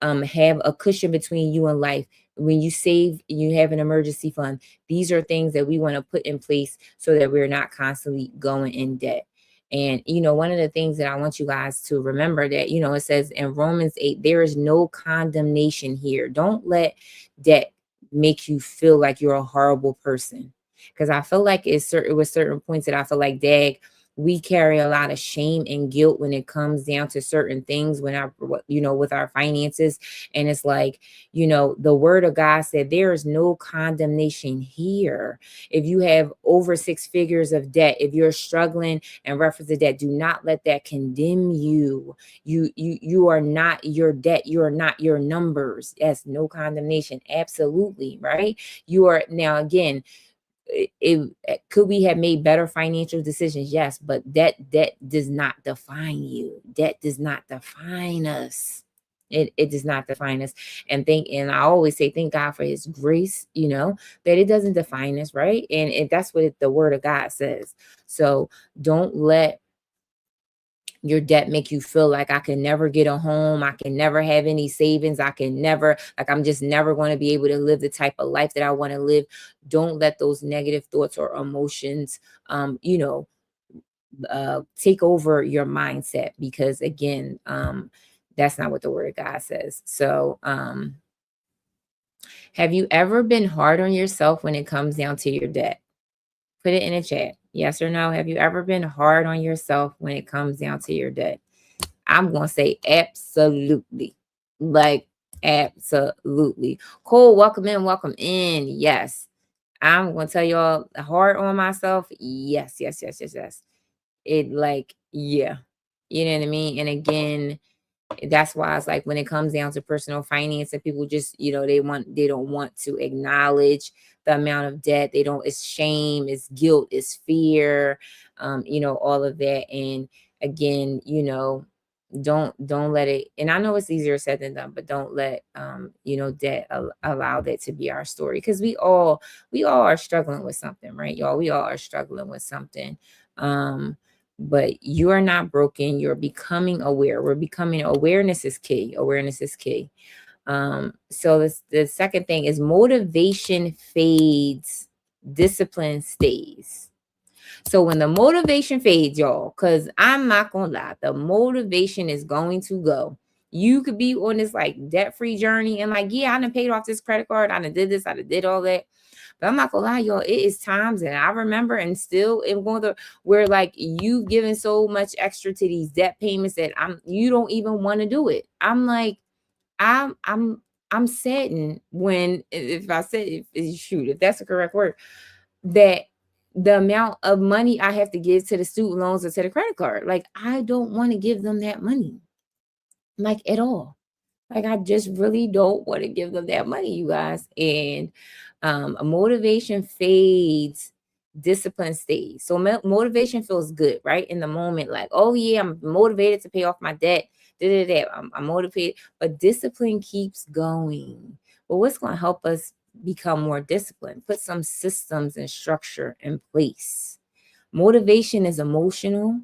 have a cushion between you and life, when you save, you have an emergency fund. These are things that we want to put in place so that we're not constantly going in debt. And one of the things that I want you guys to remember that it says in Romans 8, there is no condemnation here. Don't let debt make you feel like you're a horrible person, because I feel like it was certain points that I feel like, dag, we carry a lot of shame and guilt when it comes down to certain things with our finances. And it's like, the word of God said there is no condemnation here. If you have over 6 figures of debt, if you're struggling in reference to debt, do not let that condemn you. You are not your debt. You are not your numbers. Yes, no condemnation. Absolutely. Right. You are now, again, could we have made better financial decisions? Yes, but debt does not define you. Debt does not define us. It does not define us. And I always say thank God for his grace, that it doesn't define us, right? And that's what the word of God says. So don't let your debt make you feel like I can never get a home, I can never have any savings, I can never, like, I'm just never going to be able to live the type of life that I want to live. Don't let those negative thoughts or emotions take over your mindset, because again, that's not what the word of God says. So have you ever been hard on yourself when it comes down to your debt? Put it in a chat. Yes or no? Have you ever been hard on yourself when it comes down to your debt? I'm going to say absolutely. Like, absolutely. Cole, welcome in, welcome in. Yes. I'm gonna tell y'all hard on myself. Yes, yes, yes, yes, yes. It like, yeah. You know what I mean? And again, that's why it's like when it comes down to personal finance and people just, they don't want to acknowledge the amount of debt. They don't, it's shame, it's guilt, it's fear, all of that. And again, don't let it, and I know it's easier said than done, but don't let debt allow that to be our story, because we all are struggling with something, right, y'all? We all are struggling with something. But you are not broken. You're becoming aware. We're becoming, awareness is key. Awareness is key. So the second thing is motivation fades, discipline stays. So when the motivation fades, y'all, because I'm not gonna lie, the motivation is going to go. You could be on this like debt-free journey and like, yeah, I done paid off this credit card, I done did this, I done did all that. But I'm not gonna lie, y'all, it is times that I remember and still am going to where like you've given so much extra to these debt payments that you don't even want to do it. I'm like, I'm saddened when, if I said, if that's the correct word, that the amount of money I have to give to the student loans or to the credit card, like I don't want to give them that money, like at all. Like I just really don't want to give them that money, you guys. And motivation fades, discipline stays. So motivation feels good, right? In the moment, like, oh yeah, I'm motivated to pay off my debt. I'm motivated, but discipline keeps going. But what's going to help us become more disciplined? Put some systems and structure in place. Motivation is emotional.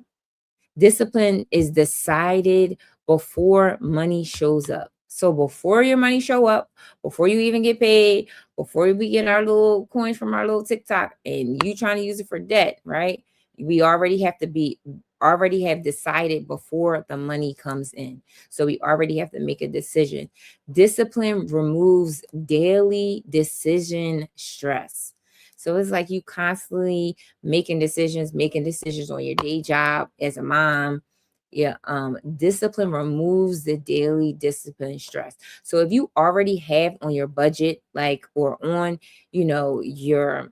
Discipline is decided before money shows up. So before your money show up, before you even get paid, before we get our little coins from our little TikTok and you trying to use it for debt, right? We already have decided before the money comes in. So we already have to make a decision. Discipline removes daily decision stress. So it's like you constantly making decisions on your day job as a mom. Yeah, discipline removes the daily discipline stress. So if you already have on your budget, like, or on, your,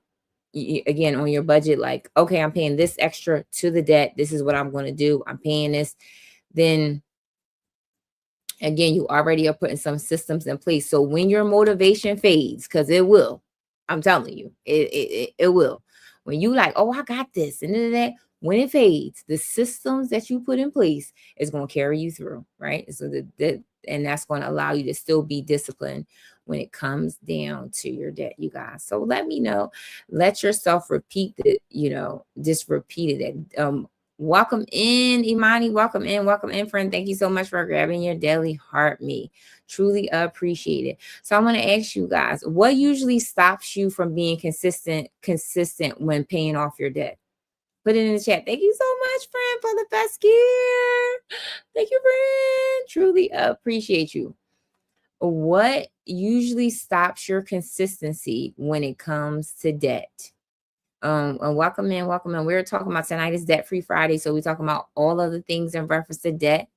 again, on your budget, like, okay, I'm paying this extra to the debt. This is what I'm going to do. I'm paying this. Then again, you already are putting some systems in place. So when your motivation fades, because it will, I'm telling you, it will. When you like, oh, I got this, and then that, when it fades, the systems that you put in place is going to carry you through, right? So and that's going to allow you to still be disciplined when it comes down to your debt, you guys. So let me know. Let yourself repeat it, just repeat it. Welcome in, Imani. Welcome in, friend. Thank you so much for grabbing your daily heart me. Truly appreciate it. So I'm going to ask you guys, what usually stops you from being consistent when paying off your debt? Put it in the chat. Thank you so much, friend, for the best gear. Thank you, friend. Truly appreciate you. What usually stops your consistency when it comes to debt? And welcome in, welcome in. We're talking about tonight is Debt Free Friday, so we're talking about all of the things in reference to debt.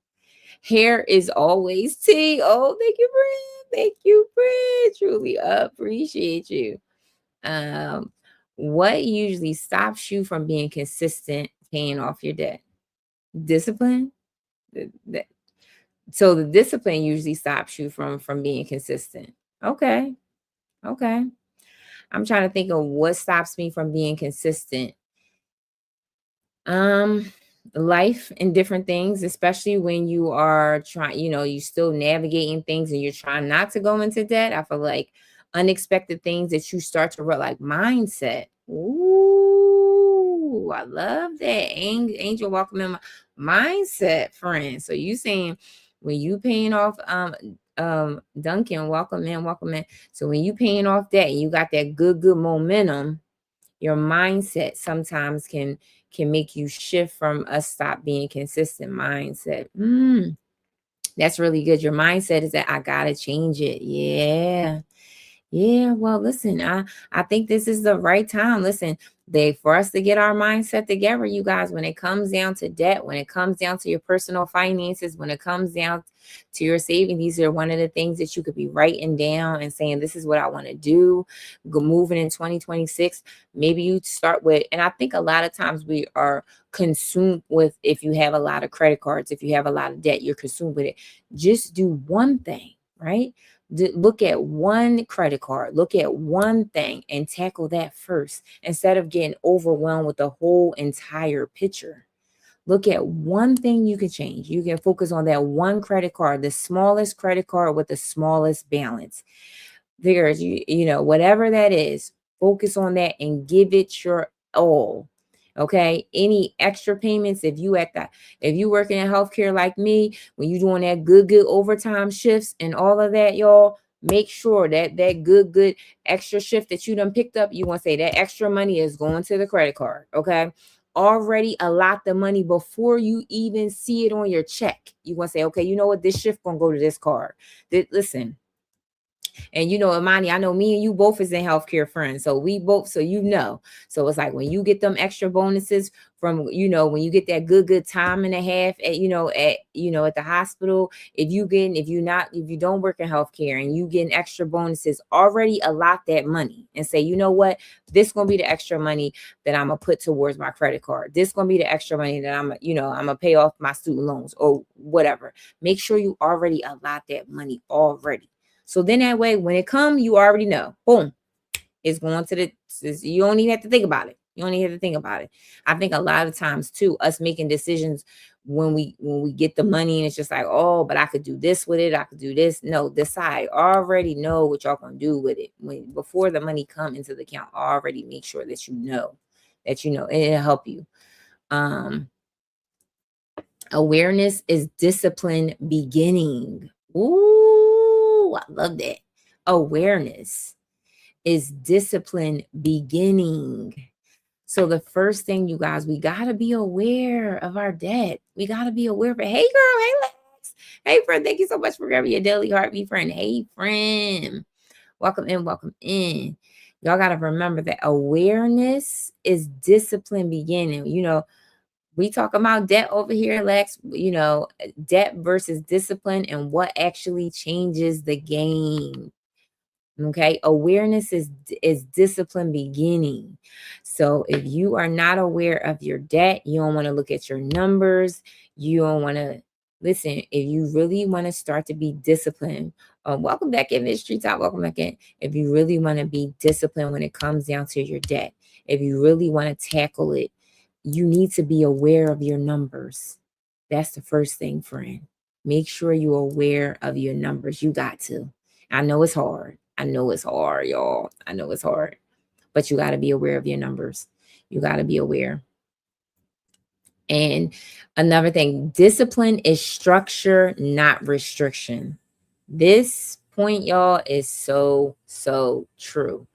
Hair is always tea. Oh, thank you, friend. Thank you, friend. Truly appreciate you. What usually stops you from being consistent paying off your debt? Discipline. So the discipline usually stops you from being consistent. Okay, okay. I'm trying to think of what stops me from being consistent. Um, Life and different things, especially when you are trying, you still navigating things and you're trying not to go into debt. I feel like unexpected things that you start to like mindset. Ooh, I love that. Angel, welcome in my mindset, friend. So you saying when you paying off Duncan, welcome in, welcome in. So when you paying off that and you got that good momentum, your mindset sometimes can make you shift from a stop being consistent mindset. That's really good. Your mindset is that I gotta change it. Yeah. Yeah, well, listen, I think this is the right time. Listen, for us to get our mindset together, you guys, when it comes down to debt, when it comes down to your personal finances, when it comes down to your saving, these are one of the things that you could be writing down and saying, this is what I want to do. Moving in 2026. Maybe you start with, and I think a lot of times we are consumed with, if you have a lot of credit cards, if you have a lot of debt, you're consumed with it. Just do one thing, right? Look at one credit card, look at one thing and tackle that first instead of getting overwhelmed with the whole entire picture. Look at one thing you can change. You can focus on that one credit card, the smallest credit card with the smallest balance. There's, whatever that is, focus on that and give it your all. Okay. Any extra payments, if you working in healthcare like me, when you doing that good overtime shifts and all of that, y'all, make sure that good extra shift that you done picked up, you want to say that extra money is going to the credit card. Okay. Already allot the money before you even see it on your check. You want to say, okay, you know what, this shift gonna go to this card. Listen, and Imani, I know me and you both is in healthcare friends. So we both, so So it's like when you get them extra bonuses from, when you get that good time and a half at the hospital, if you don't work in healthcare and you getting extra bonuses, already allot that money and say, you know what, this gonna be the extra money that I'm gonna put towards my credit card. This gonna be the extra money that I'm gonna pay off my student loans or whatever. Make sure you already allot that money already. So then that way, when it comes, you already know, boom, it's going to you don't even have to think about it. You don't even have to think about it. I think a lot of times too, us making decisions when we get the money and it's just like, oh, but I could do this with it. I could do this. No, decide. Already know what y'all gonna do with it. Before the money come into the account, already make sure that and it'll help you. Awareness is discipline beginning. Ooh, I love that. Awareness is discipline beginning. So the first thing, you guys, we got to be aware of our debt. We got to be aware of it. Hey, girl. Hey, Lex. Hey, friend. Thank you so much for grabbing your daily heartbeat, friend. Hey, friend. Welcome in. Welcome in. Y'all got to remember that awareness is discipline beginning. We talk about debt over here, Lex, debt versus discipline and what actually changes the game. Okay. Awareness is discipline beginning. So if you are not aware of your debt, you don't want to look at your numbers. You don't want to listen. If you really want to start to be disciplined, welcome back in this street talk. Welcome back in. If you really want to be disciplined when it comes down to your debt, if you really want to tackle it, you need to be aware of your numbers. That's the first thing, friend. Make sure you're aware of your numbers. You got to. I know it's hard. I know it's hard, y'all. I know it's hard. But you got to be aware of your numbers. You got to be aware. And another thing, discipline is structure, not restriction. This point, y'all, is so true.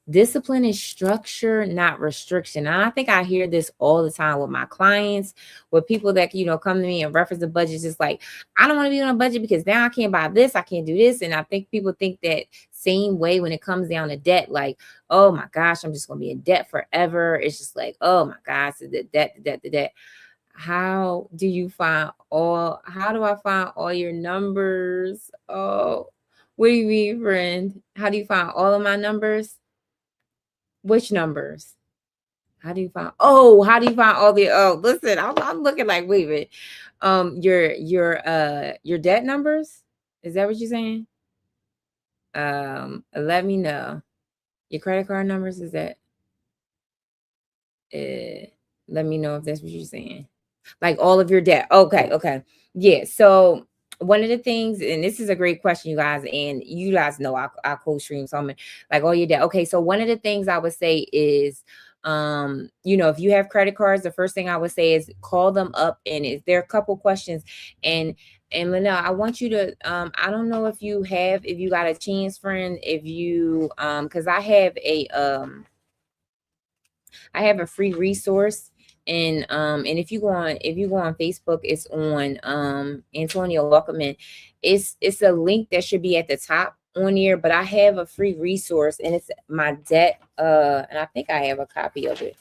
Discipline is structure, not restriction. And I think I hear this all the time with my clients, with people that, come to me and reference the budget. It's like, I don't want to be on a budget because now I can't buy this. I can't do this. And I think people think that same way when it comes down to debt, like, oh my gosh, I'm just going to be in debt forever. It's just like, oh my gosh, the debt. How do I find all your numbers? Oh, what do you mean, friend? How do you find all of my numbers? Which numbers? How do you find all the listen, I'm looking like, wait a minute. Your debt numbers? Is that what you're saying? Let me know. Your credit card numbers, is that let me know if that's what you're saying. Like all of your debt. Okay. Yeah. So one of the things, and this is a great question, you guys, and you guys know I co-stream, so I'm like all your debt. Okay, so one of the things I would say is, if you have credit cards, the first thing I would say is call them up, and there are a couple questions, and Linnell, I want you to, I don't know if you got a chance, friend, if you, because I have a free resource. And if you go on Facebook, it's on Antonio Welcome In. It's a link that should be at the top. on here, but I have a free resource and it's my debt. And I think I have a copy of it.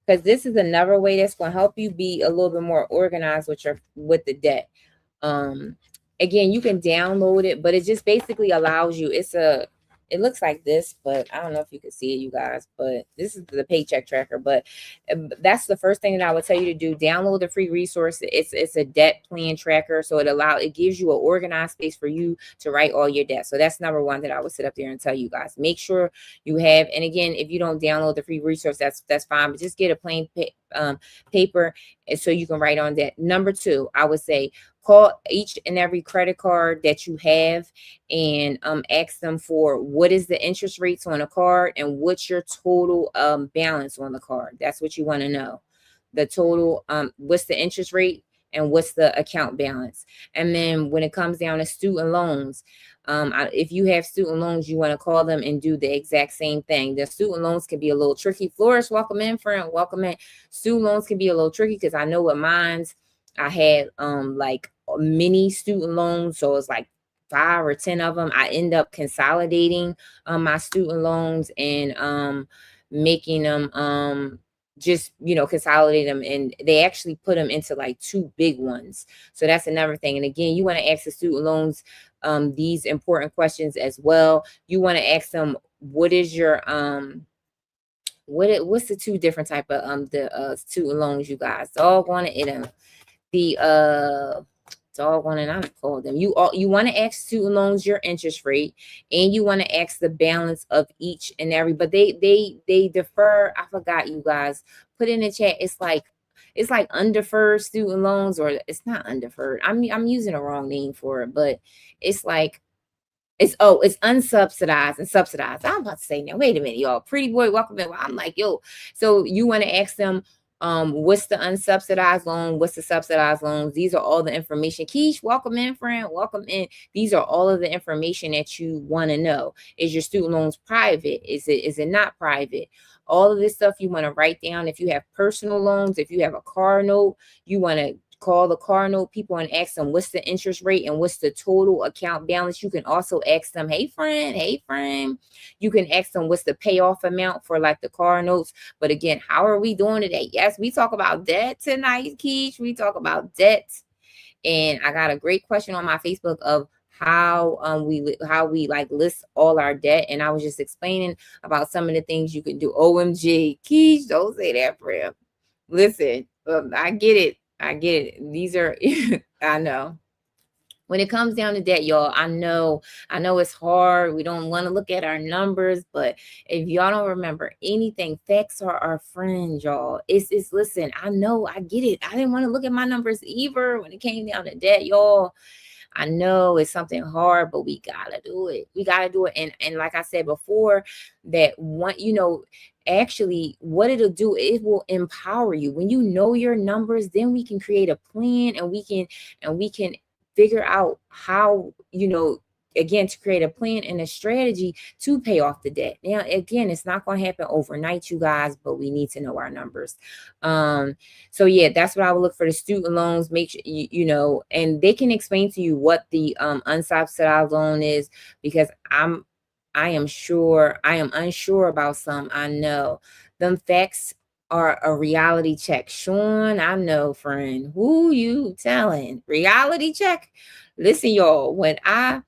Because this is another way that's going to help you be a little bit more organized with the debt. Um, Again, you can download it, but it just basically allows you. It looks like this, but I don't know if you can see it, you guys. But this is the paycheck tracker. But that's the first thing that I would tell you to do. Download the free resource. It's a debt plan tracker, so it gives you an organized space for you to write all your debt. So that's number one that I would sit up there and tell you guys. Make sure you have. And again, if you don't download the free resource, that's fine. But just get a plain paper so you can write on that. Number two, I would say call each and every credit card that you have and ask them for what is the interest rates on a card and what's your total balance on the card. That's what you want to know. The total, what's the interest rate and what's the account balance. And then when it comes down to student loans, if you have student loans, you want to call them and do the exact same thing. The student loans can be a little tricky. Flores, welcome in, friend. Welcome in. Student loans can be a little tricky because I know what mine's. I had like mini student loans, so it's like 5 or 10 of them. I end up consolidating my student loans and making them just consolidate them, and they actually put them into like 2 big ones. So that's another thing. And again, you want to ask the student loans these important questions as well. You want to ask them, what is your what's the 2 different type of the student loans, you guys? All going to the doggone it, I don't call them. You want to ask student loans your interest rate, and you want to ask the balance of each and every. But they defer. I forgot, you guys. Put in the chat. It's like undeferred student loans, or it's not undeferred. I'm using a wrong name for it, but it's like it's unsubsidized and subsidized. I'm about to say now. Wait a minute, y'all. Pretty boy, welcome in. I'm like, yo. So you want to ask them. What's the unsubsidized loan? What's the subsidized loans? These are all the information. Keish, welcome in, friend. Welcome in. These are all of the information that you want to know. Is your student loans private? Is it not private? All of this stuff you want to write down. If you have personal loans, if you have a car note, you want to call the car note people and ask them what's the interest rate and what's the total account balance. You can also ask them, hey friend. You can ask them what's the payoff amount for like the car notes. But again, how are we doing today? Yes, we talk about debt tonight, Keish. We talk about debt. And I got a great question on my Facebook of how we like list all our debt. And I was just explaining about some of the things you can do. OMG, Keish, don't say that, friend. Listen, I get it. These are, I know. When it comes down to debt, y'all, I know it's hard. We don't want to look at our numbers, but if y'all don't remember anything, facts are our friends, y'all. It's listen, I know, I get it. I didn't want to look at my numbers either when it came down to debt, y'all. I know it's something hard, but we gotta do it. And like I said before, that one, actually what it'll do, it will empower you. When you know your numbers, then we can create a plan, and we can figure out how, again, to create a plan and a strategy to pay off the debt. Now, again, it's not going to happen overnight, you guys, but we need to know our numbers. So yeah, that's what I would look for. The student loans. Make sure and they can explain to you what the unsubsidized loan is, because I am unsure about some. I know them facts are a reality check. Sean, I know, friend. Who you telling? Reality check? Listen, y'all, when I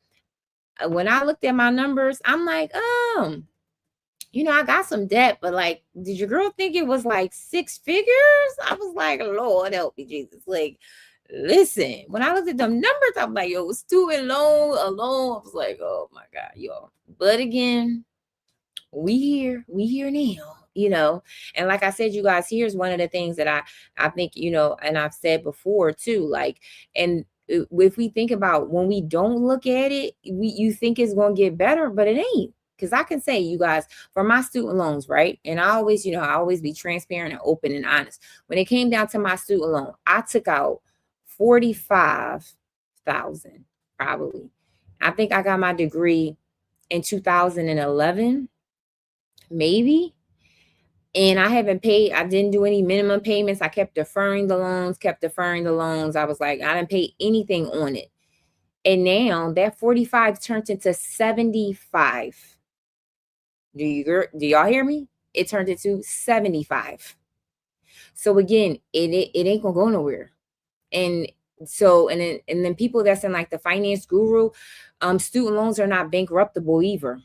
looked at my numbers, I'm like, I got some debt, but like, did your girl think it was like 6 figures? I was like, Lord help me, Jesus. Like, listen, when I looked at them numbers, I'm like, yo, student loan alone. I was like, oh my God, y'all. But again, we here now, and like I said, you guys, here's one of the things that I think, and I've said before too, like, and if we think about when we don't look at it, you think it's going to get better, but it ain't. Because I can say, you guys, for my student loans, right? And I always be transparent and open and honest. When it came down to my student loan, I took out $45,000 probably. I think I got my degree in 2011, maybe. And I didn't do any minimum payments. I kept deferring the loans. I was like, I didn't pay anything on it. And now that 45 turned into 75. Do y'all hear me? It turned into 75. So again, it ain't gonna go nowhere. And so and then people that's in like the finance guru, student loans are not bankruptable either.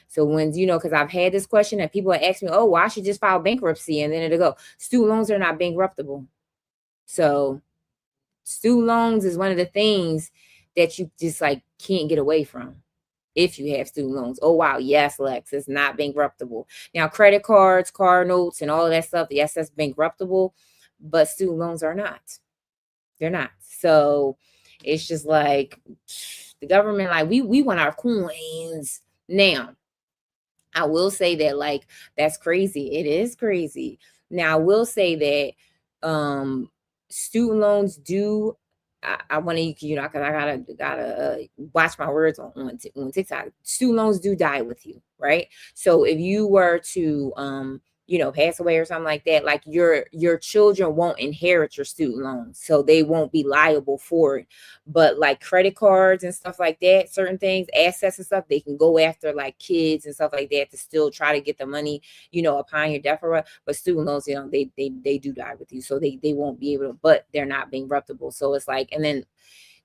So when because I've had this question and people ask me, oh, well, I should just file bankruptcy, and then it'll go, student loans are not bankruptable. So student loans is one of the things that you just like can't get away from if you have student loans. Oh wow, yes, Lex, it's not bankruptable. Now credit cards, car notes, and all of that stuff, yes, that's bankruptable, but student loans are not. They're not. So it's just like the government, like we want our coins now. I will say that like that's crazy. It is crazy. Now I will say that student loans do. I want to because I gotta watch my words on TikTok. Student loans do die with you, right? So if you were to pass away or something like that, like your children won't inherit your student loans, so they won't be liable for it. But like credit cards and stuff like that, certain things, assets and stuff, they can go after like kids and stuff like that to still try to get the money, upon your death. But student loans, they do die with you, so they won't be able to, but they're not bankruptable. So it's like, and then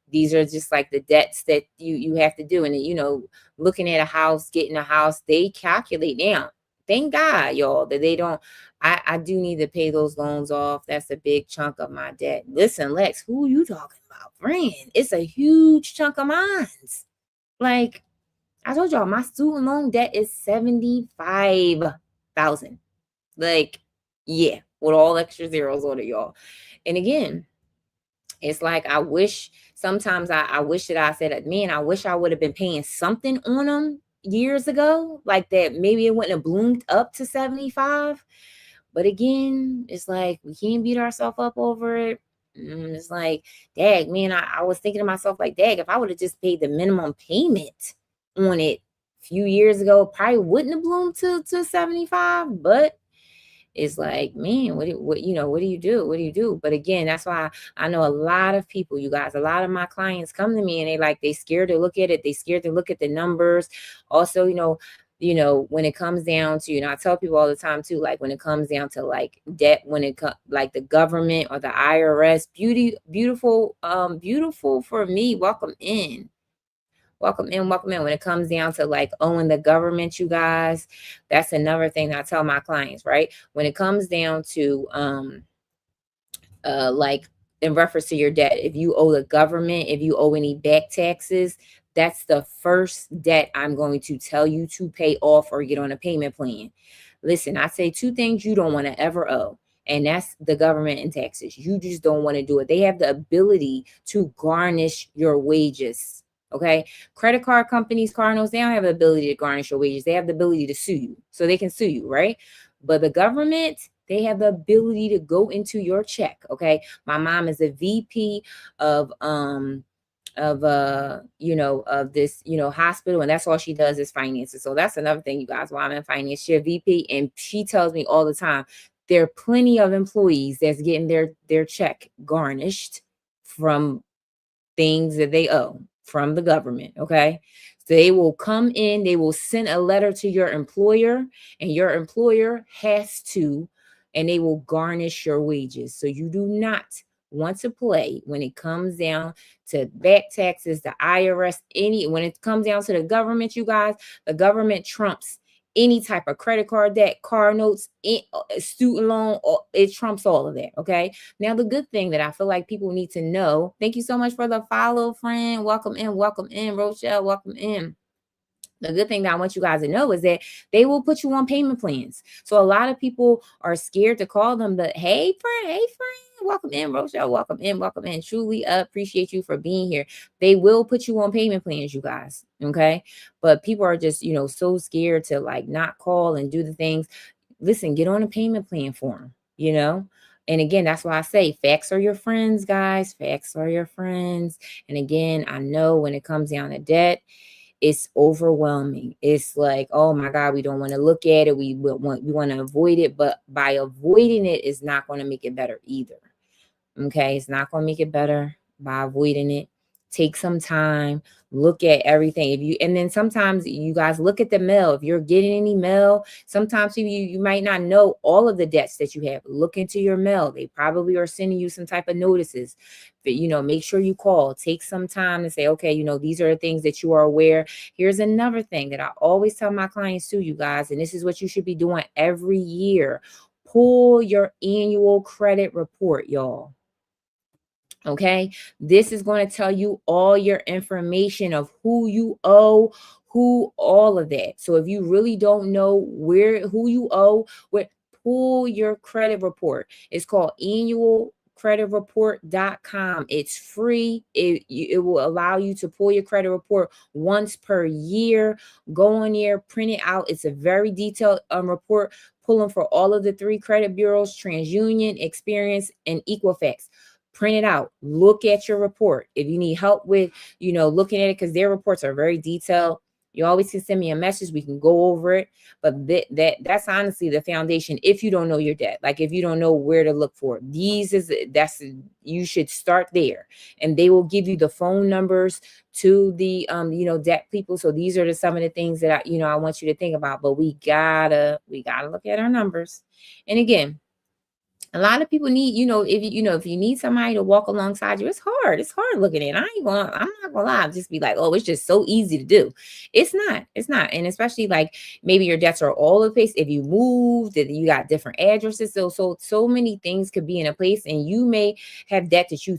these are just like the debts that you have to do. And then, looking at a house, getting a house, they calculate now. Thank God, y'all, that they don't. I do need to pay those loans off. That's a big chunk of my debt. Listen, Lex, who are you talking about? Friend, it's a huge chunk of mine. Like I told y'all, my student loan debt is $75,000. Like, yeah, with all extra zeros on it, y'all. And again, it's like I wish sometimes I wish that I said, man, I wish I would have been paying something on them years ago, like that. Maybe it wouldn't have bloomed up to 75. But again, it's like we can't beat ourselves up over it. It's like, dag, man, I was thinking to myself, like, dag, if I would have just paid the minimum payment on it a few years ago, probably wouldn't have bloomed to 75. But it's like, man, what do you do? What do you do? But again, that's why I know a lot of people, you guys, a lot of my clients come to me and they scared to look at it. They scared to look at the numbers. Also, when it comes down to, I tell people all the time too, like when it comes down to like debt, when it comes like the government or the IRS, beautiful for me. Welcome in. Welcome in. When it comes down to like owing the government, you guys, that's another thing that I tell my clients, right? When it comes down to like in reference to your debt, if you owe the government, if you owe any back taxes, that's the first debt I'm going to tell you to pay off or get on a payment plan. Listen, I say two things you don't want to ever owe, and that's the government and taxes. You just don't want to do it. They have the ability to garnish your wages. Okay. Credit card companies, car notes, they don't have the ability to garnish your wages. They have the ability to sue you. So they can sue you, right? But the government, they have the ability to go into your check. Okay. My mom is a VP of this, hospital, and that's all she does is finances. So that's another thing, you guys, while I'm in finance, she's a VP, and she tells me all the time, there are plenty of employees that's getting their check garnished from things that they owe from the government. Okay. So they will come in, they will send a letter to your employer, and your employer has to, and they will garnish your wages. So you do not want to play when it comes down to back taxes, the IRS, when it comes down to the government, you guys, the government trumps any type of credit card debt, car notes, student loan, it trumps all of that. Okay. Now, the good thing that I feel like people need to know, thank you so much for the follow, friend. Welcome in, Rochelle, welcome in. The good thing that I want you guys to know is that they will put you on payment plans. So a lot of people are scared to call them, but hey, friend, welcome in, Rochelle, welcome in. Truly appreciate you for being here. They will put you on payment plans, you guys. Okay. But people are just, so scared to like not call and do the things. Listen, get on a payment plan for them, And again, that's why I say facts are your friends, guys. Facts are your friends. And again, I know when it comes down to debt, it's overwhelming. It's like, oh my God, we don't want to look at it. We want to avoid it, but by avoiding it is not going to make it better either. Okay, it's not going to make it better by avoiding it. Take some time, look at everything. And then sometimes you guys look at the mail. If you're getting any mail, sometimes you might not know all of the debts that you have. Look into your mail. They probably are sending you some type of notices. But, make sure you call. Take some time to say, okay, these are the things that you are aware. Here's another thing that I always tell my clients too, you guys, and this is what you should be doing every year. Pull your annual credit report, y'all. Okay, this is going to tell you all your information of who you owe, all of that. So if you really don't know who you owe, pull your credit report. It's called annualcreditreport.com. It's free. It will allow you to pull your credit report once per year. Go on there, print it out. It's a very detailed report, pulling for all of the 3 credit bureaus: TransUnion, Experience, and Equifax. Print it out. Look at your report. If you need help with, looking at it, because their reports are very detailed, you always can send me a message. We can go over it. But that's honestly the foundation. If you don't know your debt, like if you don't know where to look for, you should start there, and they will give you the phone numbers to the debt people. So these are some of the things that I want you to think about. But we gotta look at our numbers. And again, a lot of people need, if you need somebody to walk alongside you, it's hard. It's hard looking at it. I'm not gonna lie, just be like, oh, it's just so easy to do. It's not. And especially like maybe your debts are all over the place. If you moved, and you got different addresses, so many things could be in a place, and you may have debt that you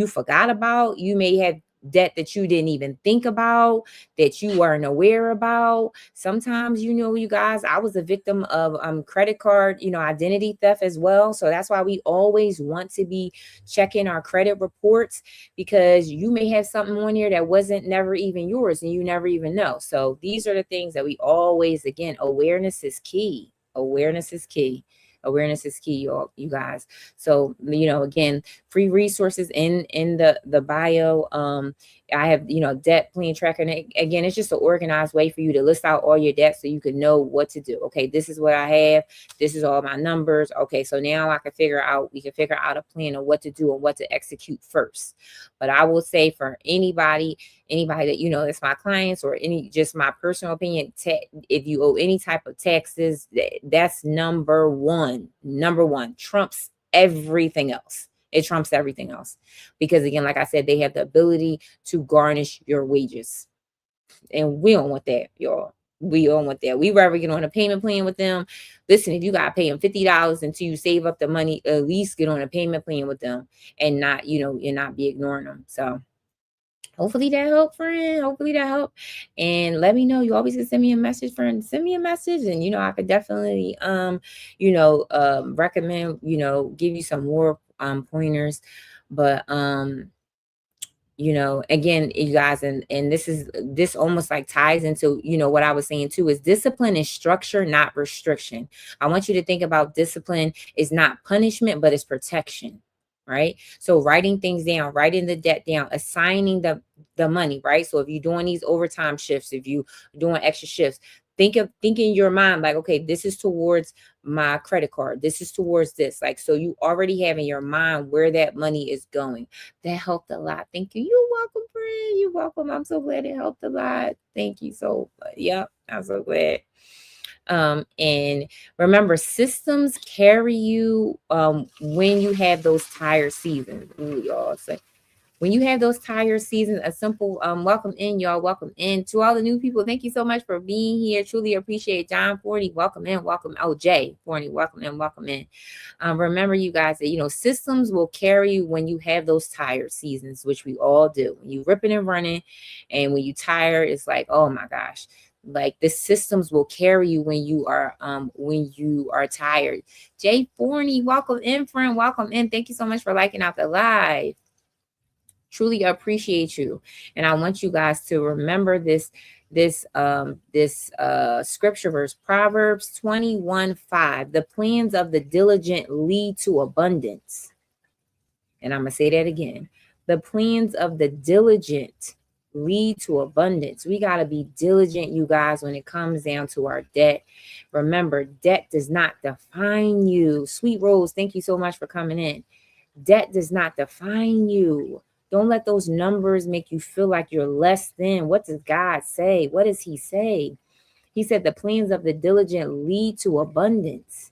forgot about. You may have debt that you didn't even think about, that you weren't aware about. Sometimes, you guys, I was a victim of credit card, identity theft as well. So that's why we always want to be checking our credit reports, because you may have something on here that wasn't never even yours, and you never even know. So these are the things that we always, again, awareness is key. Awareness is key. Awareness is key, you guys. So, again, free resources in the bio. I have, debt plan tracker. And again, it's just an organized way for you to list out all your debts so you can know what to do. Okay, this is what I have. This is all my numbers. Okay, so now we can figure out a plan of what to do and what to execute first. But I will say, for anybody that, that's my clients, or just my personal opinion, if you owe any type of taxes, that's number one, trumps everything else. It trumps everything else, because again, like I said, they have the ability to garnish your wages, and we don't want that, y'all. We don't want that. We rather get on a payment plan with them. Listen, if you got to pay them $50 until you save up the money, at least get on a payment plan with them, and not, and not be ignoring them. So hopefully that helped, friend. Hopefully that helped. And let me know. You always can send me a message, friend. Send me a message, and I could definitely recommend, give you some more pointers. But again, you guys, and this almost like ties into, what I was saying too, is discipline is structure, not restriction. I want you to think about discipline is not punishment, but it's protection. Right? So writing things down, writing the debt down, assigning the money, right? So if you're doing these overtime shifts, if you doing extra shifts, think in your mind, like, okay, this is towards my credit card. This is towards this. Like, so you already have in your mind where that money is going. That helped a lot. Thank you. You're welcome, friend. You're welcome. I'm so glad it helped a lot. Thank you so much. Yep, I'm so glad. And remember, systems carry you when you have those tired seasons. Ooh, y'all. So when you have those tired seasons, a simple welcome in, y'all. Welcome in to all the new people. Thank you so much for being here. Truly appreciate John Forney. Welcome in. Welcome. Oh, Jay Forney. Welcome in. Welcome in. Remember, you guys, that systems will carry you when you have those tired seasons, which we all do. When you ripping and running, and when you tired, it's like, oh my gosh. Like, the systems will carry you when you are tired. Jay Forney, welcome in, friend. Welcome in. Thank you so much for liking out the live. Truly appreciate you. And I want you guys to remember this scripture verse, Proverbs 21:5. The plans of the diligent lead to abundance. And I'm gonna say that again. The plans of the diligent lead to abundance. We got to be diligent, you guys, when it comes down to our debt. Remember, debt does not define you. Sweet Rose, thank you so much for coming in. Debt does not define you. Don't let those numbers make you feel like you're less than. What does God say? What does he say? He said the plans of the diligent lead to abundance.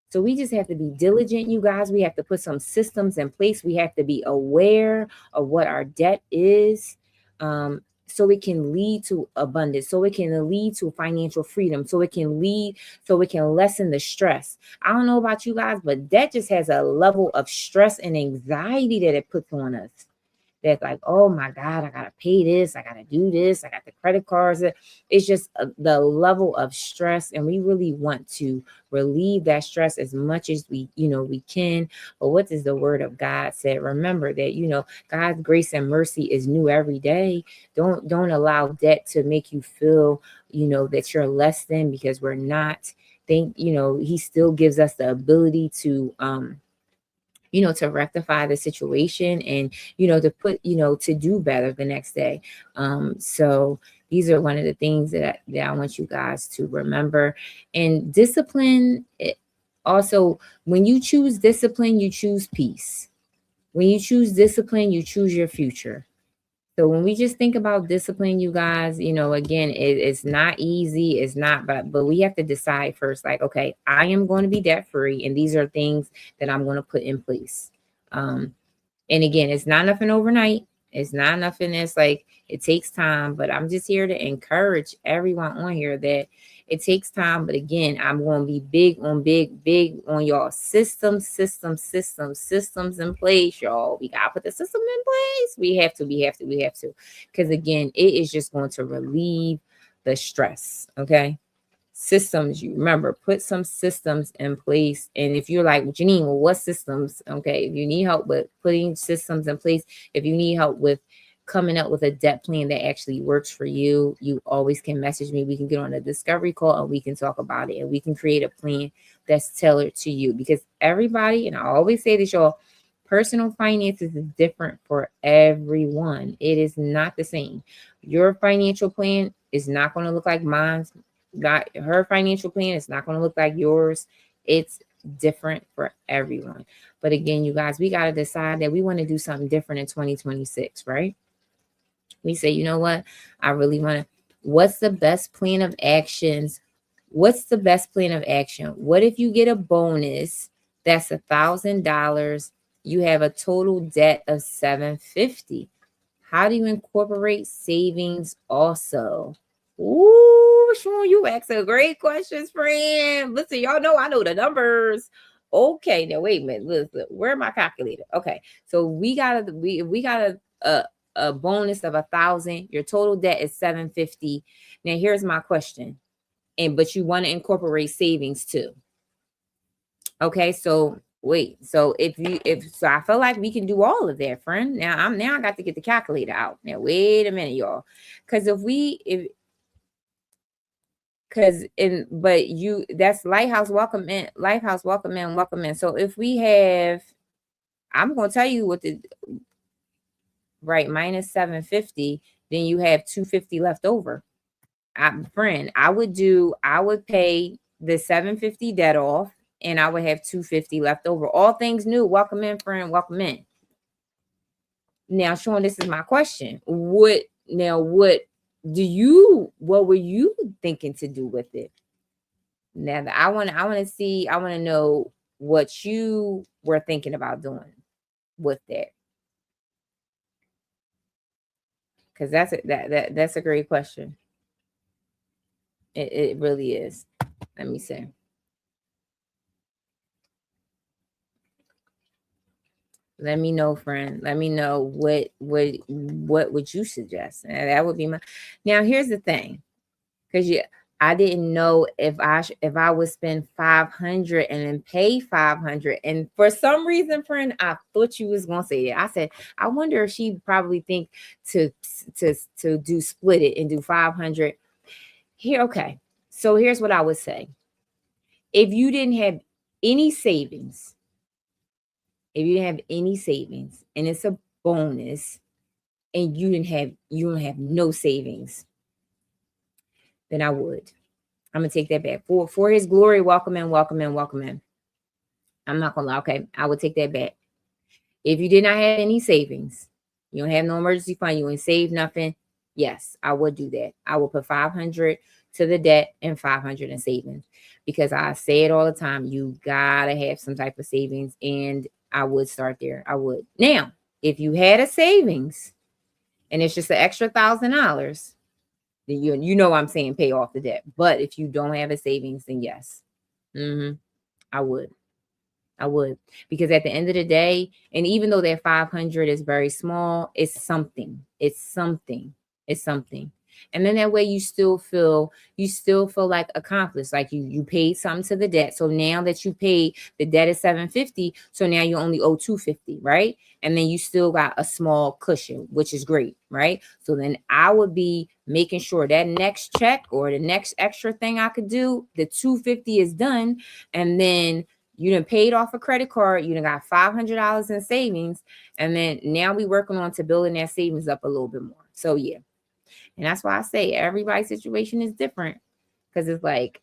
So we just have to be diligent, you guys. We have to put some systems in place. We have to be aware of what our debt is, so it can lead to abundance, so it can lead to financial freedom, so it can lessen the stress. I don't know about you guys, but that just has a level of stress and anxiety that it puts on us. That's like, oh my God, I gotta pay this, I gotta do this, I got the credit cards. It's just the level of stress, and we really want to relieve that stress as much as we can. But what does the word of God say? Remember that God's grace and mercy is new every day. Don't allow debt to make you feel that you're less than, because we're not. He still gives us the ability to to rectify the situation, and to put to do better the next day. So these are one of the things that I want you guys to remember. And discipline, also, when you choose discipline, you choose peace. When you choose discipline, you choose your future. So when we just think about discipline, you guys, again, it's not easy. It's not, but we have to decide first, like, okay, I am going to be debt free, and these are things that I'm going to put in place. And again, it's not nothing overnight. It's not nothing that's like, it takes time, but I'm just here to encourage everyone on here that it takes time. But again, I'm going to be big on y'all systems in place, y'all. We got to put the system in place. We have to. Because again, it is just going to relieve the stress, okay? Systems, you remember, put some systems in place. And if you're like, Janine, well, what systems? Okay, if you need help with putting systems in place, if you need help with coming up with a debt plan that actually works for you, you always can message me. We can get on a discovery call and we can talk about it, and we can create a plan that's tailored to you. Because everybody, and I always say this, y'all, personal finances is different for everyone. It is not the same. Your financial plan is not going to look like mine's. Her financial plan is not going to look like yours. It's different for everyone. But again, you guys, we got to decide that we want to do something different in 2026, right? We say, you know what? I really want to. What's the best plan of actions? What's the best plan of action? What if you get a bonus that's $1,000? You have a total debt of $750. How do you incorporate savings also? Ooh, Sean, you asking great questions, friend. Listen, y'all know I know the numbers. Okay, now wait a minute. Listen, where my calculator? Okay, so we got a bonus of 1,000. Your total debt is 750. Now here's my question. But you want to incorporate savings too. Okay, so wait. So so I feel like we can do all of that, friend. Now I got to get the calculator out. Now wait a minute, y'all. That's Lighthouse, welcome in. Lighthouse, welcome in. So if we have, I'm going to tell you what minus 750, then you have 250 left over. I would pay the 750 debt off, and I would have 250 left over. All things new. Welcome in, friend. Welcome in. Now, Sean, this is my question. What were you thinking to do with it? Now I want to know what you were thinking about doing with that. Because that's a great question. It really is. Let me see. Let me know, friend. Let me know what would you suggest? And that would be my. Now here's the thing, because I didn't know if I would spend 500 and then pay 500. And for some reason, friend, I thought you was gonna say that. I said, I wonder if she probably think to do split it and do 500 here. Okay, so here's what I would say. If you didn't have any savings. If you didn't have any savings and it's a bonus, and you don't have no savings, then I would. I'm gonna take that back. For his glory, welcome in. I'm not gonna lie, okay. I would take that back. If you did not have any savings You don't have no emergency fund. You ain't save nothing. Yes, I would do that. I will put 500 to the debt and 500 in savings, because I say it all the time. You gotta have some type of savings, and I would start there. I would. Now, if you had a savings and it's just an extra $1,000, then you know I'm saying pay off the debt. But if you don't have a savings, then yes, I would. I would, because at the end of the day, and even though that 500 is very small, it's something. It's something. It's something. And then that way you still feel like accomplished, like you paid something to the debt. So now that you paid, the debt is 750, so now you only owe 250, right? And then you still got a small cushion, which is great, right? So then I would be making sure that next check or the next extra thing I could do, the 250 is done, and then you done paid off a credit card, you done got $500 in savings, and then now we working on to building that savings up a little bit more. So yeah. And that's why I say everybody's situation is different, because it's like,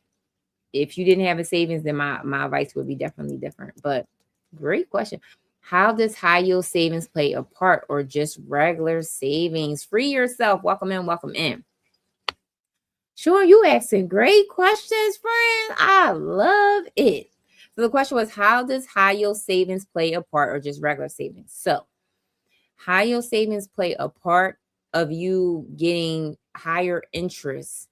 if you didn't have a savings, then my advice would be definitely different. But great question. How does high yield savings play a part, or just regular savings? Free yourself. Welcome in, welcome in. Sure, you asking great questions, friend. I love it. So the question was, how does high yield savings play a part, or just regular savings? So high yield savings play a part of you getting higher interest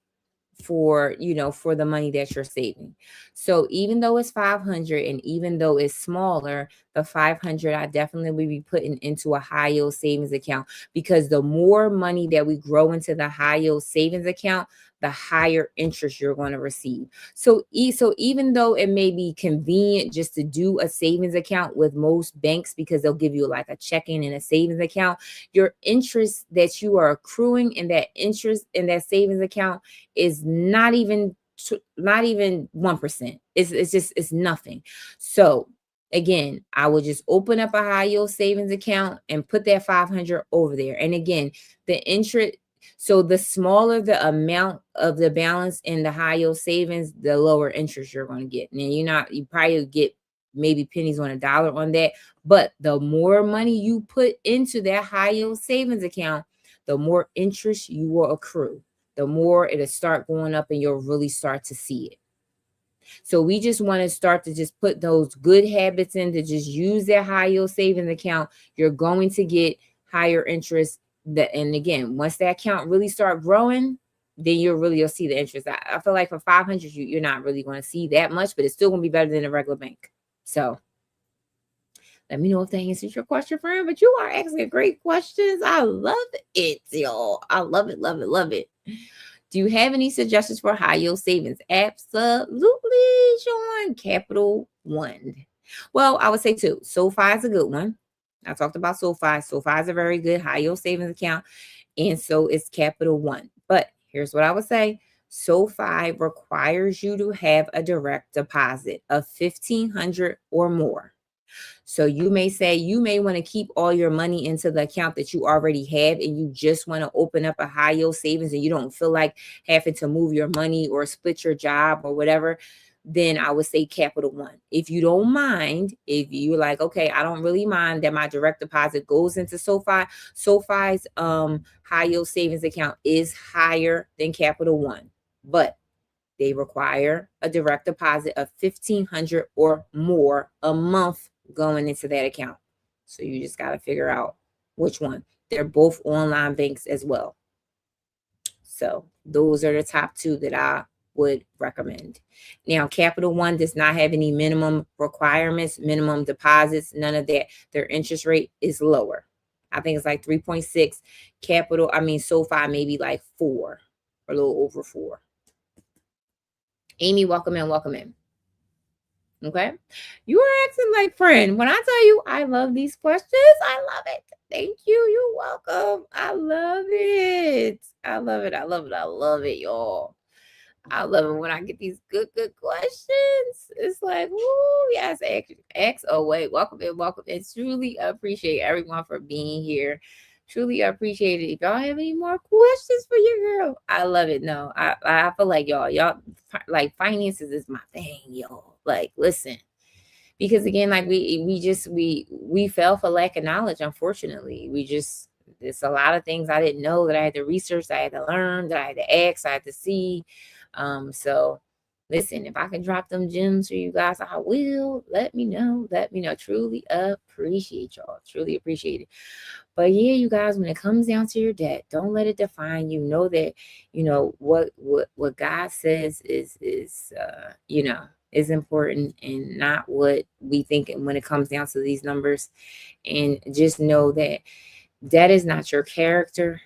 for the money that you're saving. So even though it's 500, and even though it's smaller, the 500 I definitely will be putting into a high yield savings account, because the more money that we grow into the high yield savings account, the higher interest you're going to receive. So even though it may be convenient just to do a savings account with most banks, because they'll give you like a checking and a savings account, your interest that you are accruing in that interest in that savings account is not even 1%. It's nothing. So again, I would just open up a high yield savings account and put that 500 over there. And again, the interest, so the smaller the amount of the balance in the high yield savings, the lower interest you're going to get. And you probably get maybe pennies on a dollar on that, but the more money you put into that high yield savings account, the more interest you will accrue, the more it'll start going up, and you'll really start to see it. So we just want to start to just put those good habits in, to just use that high yield savings account. You're going to get higher interest. And again, once that account really start growing, then you'll see the interest. I feel like for 500, you're not really going to see that much, but it's still going to be better than a regular bank. So let me know if that answers your question, friend. But you are asking great questions. I love it, y'all. I love it, love it, love it. Do you have any suggestions for high yield savings? Absolutely, Sean. Capital One. Well, I would say two. SoFi is a good one. I talked about SoFi. SoFi is a very good high yield savings account, and so is Capital One. But here's what I would say. SoFi requires you to have a direct deposit of $1,500 or more. So you may want to keep all your money into the account that you already have, and you just want to open up a high yield savings, and you don't feel like having to move your money or split your job or whatever, then I would say Capital One. If you don't mind, if you're like, okay, I don't really mind that my direct deposit goes into SoFi. SoFi's high yield savings account is higher than Capital One, but they require a direct deposit of $1,500 or more a month going into that account. So you just got to figure out which one. They're both online banks as well. So those are the top two that I would recommend. Now, Capital One does not have any minimum requirements, minimum deposits, none of that. Their interest rate is lower. I think it's like 3.6. SoFi maybe like 4, or a little over 4. Amy, welcome in, welcome in. Okay. You are acting like friend. When I tell you I love these questions, I love it. Thank you. You're welcome. I love it. I love it. I love it. I love it, y'all. I love it when I get these good questions. It's like, woo, yes, X. Oh, wait, welcome in, welcome in. Truly appreciate everyone for being here. Truly appreciate it. If y'all have any more questions for your girl, I love it. No, I feel like y'all like finances is my thing, y'all. Like, listen, because again, like we fell for lack of knowledge. Unfortunately, we just It's a lot of things I didn't know that I had to research, that I had to learn, that I had to ask, I had to see. So listen, if I can drop them gems for you guys, I will. Let me know. Let me know. Truly appreciate y'all. Truly appreciate it. But yeah, you guys, when it comes down to your debt, don't let it define you. Know that, what God says is important, and not what we think when it comes down to these numbers. And just know that that is not your character.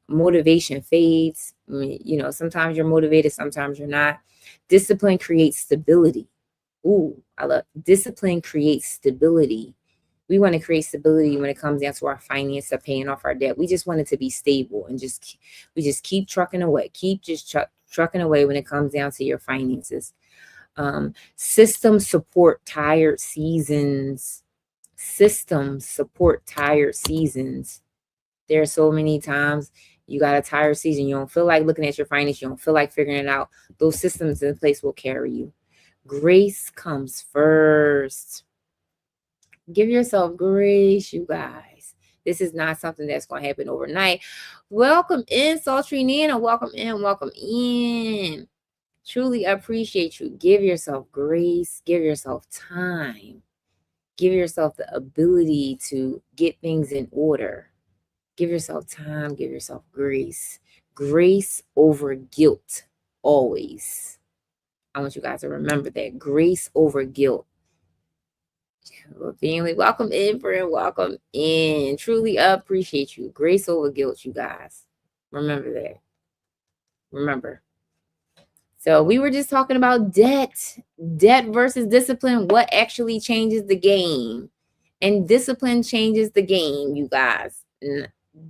Motivation fades. I mean, sometimes you're motivated, sometimes you're not. Discipline creates stability. Ooh, I love discipline creates stability. We want to create stability when it comes down to our finance of paying off our debt. We just want it to be stable, and we just keep trucking away. Keep just trucking away when it comes down to your finances. Systems support tired seasons. Systems support tired seasons. There are so many times you got a tired season. You don't feel like looking at your finances. You don't feel like figuring it out. Those systems in place will carry you. Grace comes first. Give yourself grace, you guys. This is not something that's going to happen overnight. Welcome in, Sultry Nana. Welcome in. Welcome in. Truly appreciate you. Give yourself grace. Give yourself time. Give yourself the ability to get things in order. Give yourself time. Give yourself grace. Grace over guilt, always. I want you guys to remember that. Grace over guilt. Family, welcome in, friend. Welcome in. Truly appreciate you. Grace over guilt, you guys. Remember that. Remember. So we were just talking about debt versus discipline. What actually changes the game? And discipline changes the game, you guys.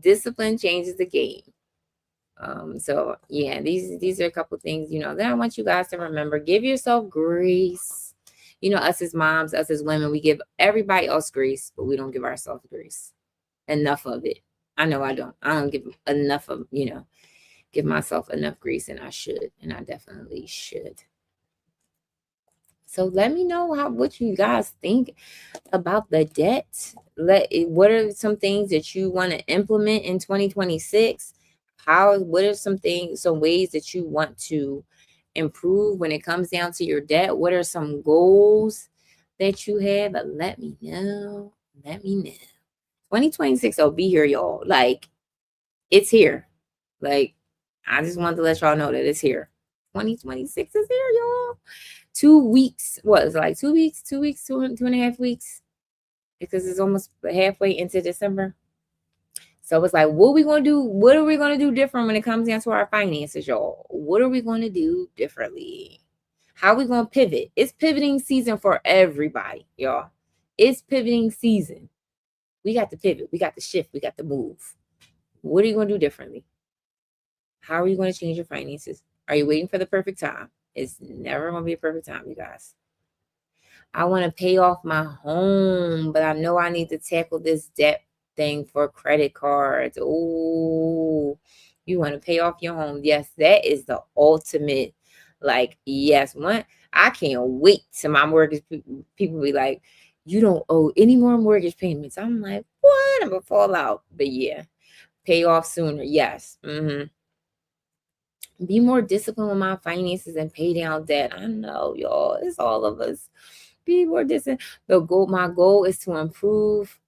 Discipline changes the game. So yeah, these are a couple things, that I want you guys to remember. Give yourself grace. Us as moms, us as women, we give everybody else grace, but we don't give ourselves grace. Enough of it. I know I don't. I don't give enough of, give myself enough grace, and I should, and I definitely should. So let me know what you guys think about the debt. What are some things that you want to implement in 2026? What are some ways that you want to improve when it comes down to your debt? What are some goals that you have? Let me know. 2026 will be here, y'all. Like, it's here. Like, I just wanted to let y'all know that it's here. 2026 is here, y'all. 2 weeks. What is it, like 2 weeks? 2 weeks, 2.5 weeks? Because it's almost halfway into December. So it's like, what are we going to do? What are we going to do different when it comes down to our finances, y'all? What are we going to do differently? How are we going to pivot? It's pivoting season for everybody, y'all. It's pivoting season. We got to pivot. We got to shift. We got to move. What are you going to do differently? How are you going to change your finances? Are you waiting for the perfect time? It's never going to be a perfect time, you guys. I want to pay off my home, but I know I need to tackle this debt thing for credit cards. Oh, you want to pay off your home? Yes, that is the ultimate. Like, yes, I can't wait till my mortgage people be like, you don't owe any more mortgage payments. I'm like, what? I'm gonna fall out. But yeah, pay off sooner. Yes. Be more disciplined with my finances and pay down debt. I know, y'all. It's all of us. Be more disciplined. My goal is to improve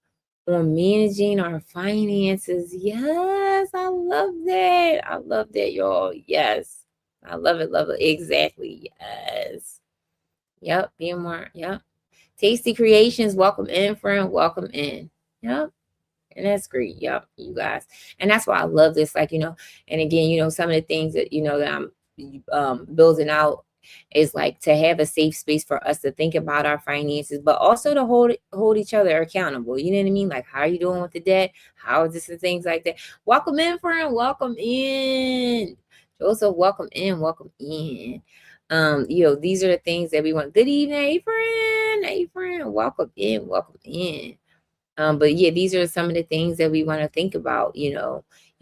on managing our finances. Yes, I love that. I love that, y'all. Yes. I love it. Love it. Exactly. Yes. Yep. Being more. Yep. Tasty Creations. Welcome in, friend. Welcome in. Yep. And that's great. Yep, you guys. And that's why I love this. Like, and again, some of the things that, that I'm building out is like to have a safe space for us to think about our finances, but also to hold each other accountable. You know what I mean? Like, how are you doing with the debt? How is this and things like that? Welcome in, friend. Welcome in. Joseph, welcome in. Welcome in. These are the things that we want. Good evening, hey friend. Hey friend. Welcome in. Welcome in. But yeah, these are some of the things that we want to think about,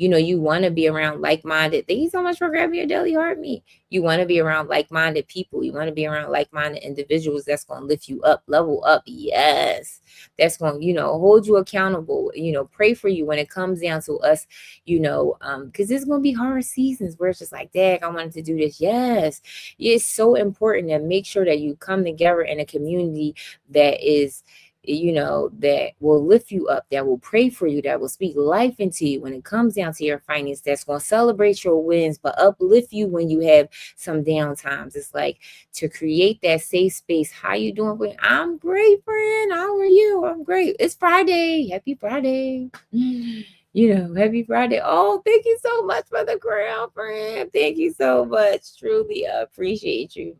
You want to be around like-minded. Thank you so much for grabbing your daily heart meat. You want to be around like-minded people. You want to be around like-minded individuals that's going to lift you up, level up. Yes. That's going to, hold you accountable, pray for you when it comes down to us, because there's going to be hard seasons where it's just like, Dad, I wanted to do this. Yes. It's so important to make sure that you come together in a community that is, that will lift you up, that will pray for you, that will speak life into you when it comes down to your finance, that's going to celebrate your wins, but uplift you when you have some down times. It's like to create that safe space. How you doing? I'm great, friend. How are you? I'm great. It's Friday. Happy Friday. Happy Friday. Oh, thank you so much for the crown, friend. Thank you so much. Truly appreciate you.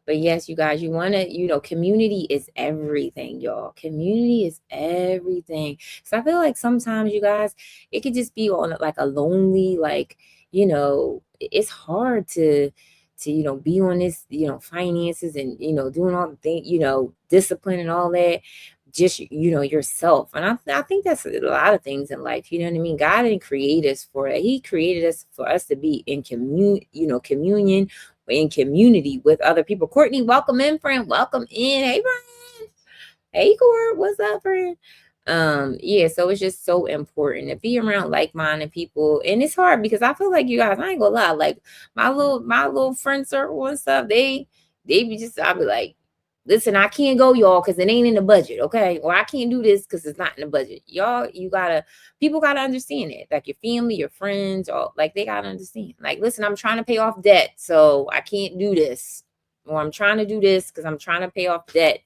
But yes, you guys, you want to, community is everything, y'all. Community is everything. So I feel like sometimes, you guys, it could just be on like a lonely, like, it's hard to, be on this, finances and, doing all the things, discipline and all that. Just, yourself. And I think that's a lot of things in life. You know what I mean? God didn't create us for that. He created us for us to be in communion, in community with other people. Courtney, welcome in, friend. Welcome in. Hey, Brian. Hey, Court. What's up, friend? Yeah, so it's just so important to be around like-minded people. And it's hard because I feel like, you guys, I ain't gonna lie, like my little friend circle and stuff, they be just, I'll be like, listen, I can't go, y'all, because it ain't in the budget, okay? Or I can't do this because it's not in the budget. Y'all, people gotta understand it. Like your family, your friends, or like they gotta understand. Like, listen, I'm trying to pay off debt, so I can't do this. Or I'm trying to do this because I'm trying to pay off debt.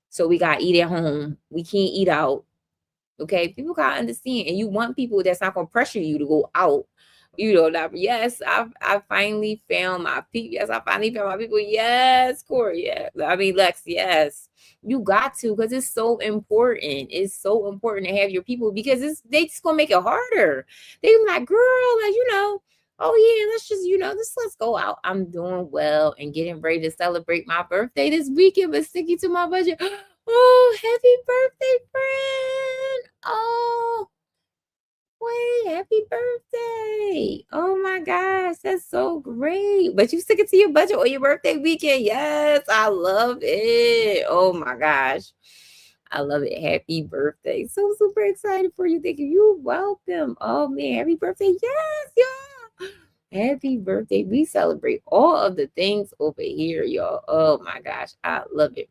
So we gotta eat at home. We can't eat out. Okay, people gotta understand, and you want people that's not gonna pressure you to go out. Yes, I finally found my people. Yes, I finally found my people. Yes, Corey. Yeah, I mean Lex. Yes, you got to, because it's so important. It's so important to have your people, because they just gonna make it harder. They be like, girl, like oh yeah, let's go out. I'm doing well and getting ready to celebrate my birthday this weekend, but sticking to my budget. Oh, happy birthday, friend. Oh, wait, happy birthday. Oh my gosh, that's so great. But you stick it to your budget on your birthday weekend. Yes, I love it. Oh my gosh. I love it. Happy birthday. So super excited for you. Thank you. You're welcome. Oh man, happy birthday. Yes, y'all. Happy birthday. We celebrate all of the things over here, y'all. Oh my gosh. I love it.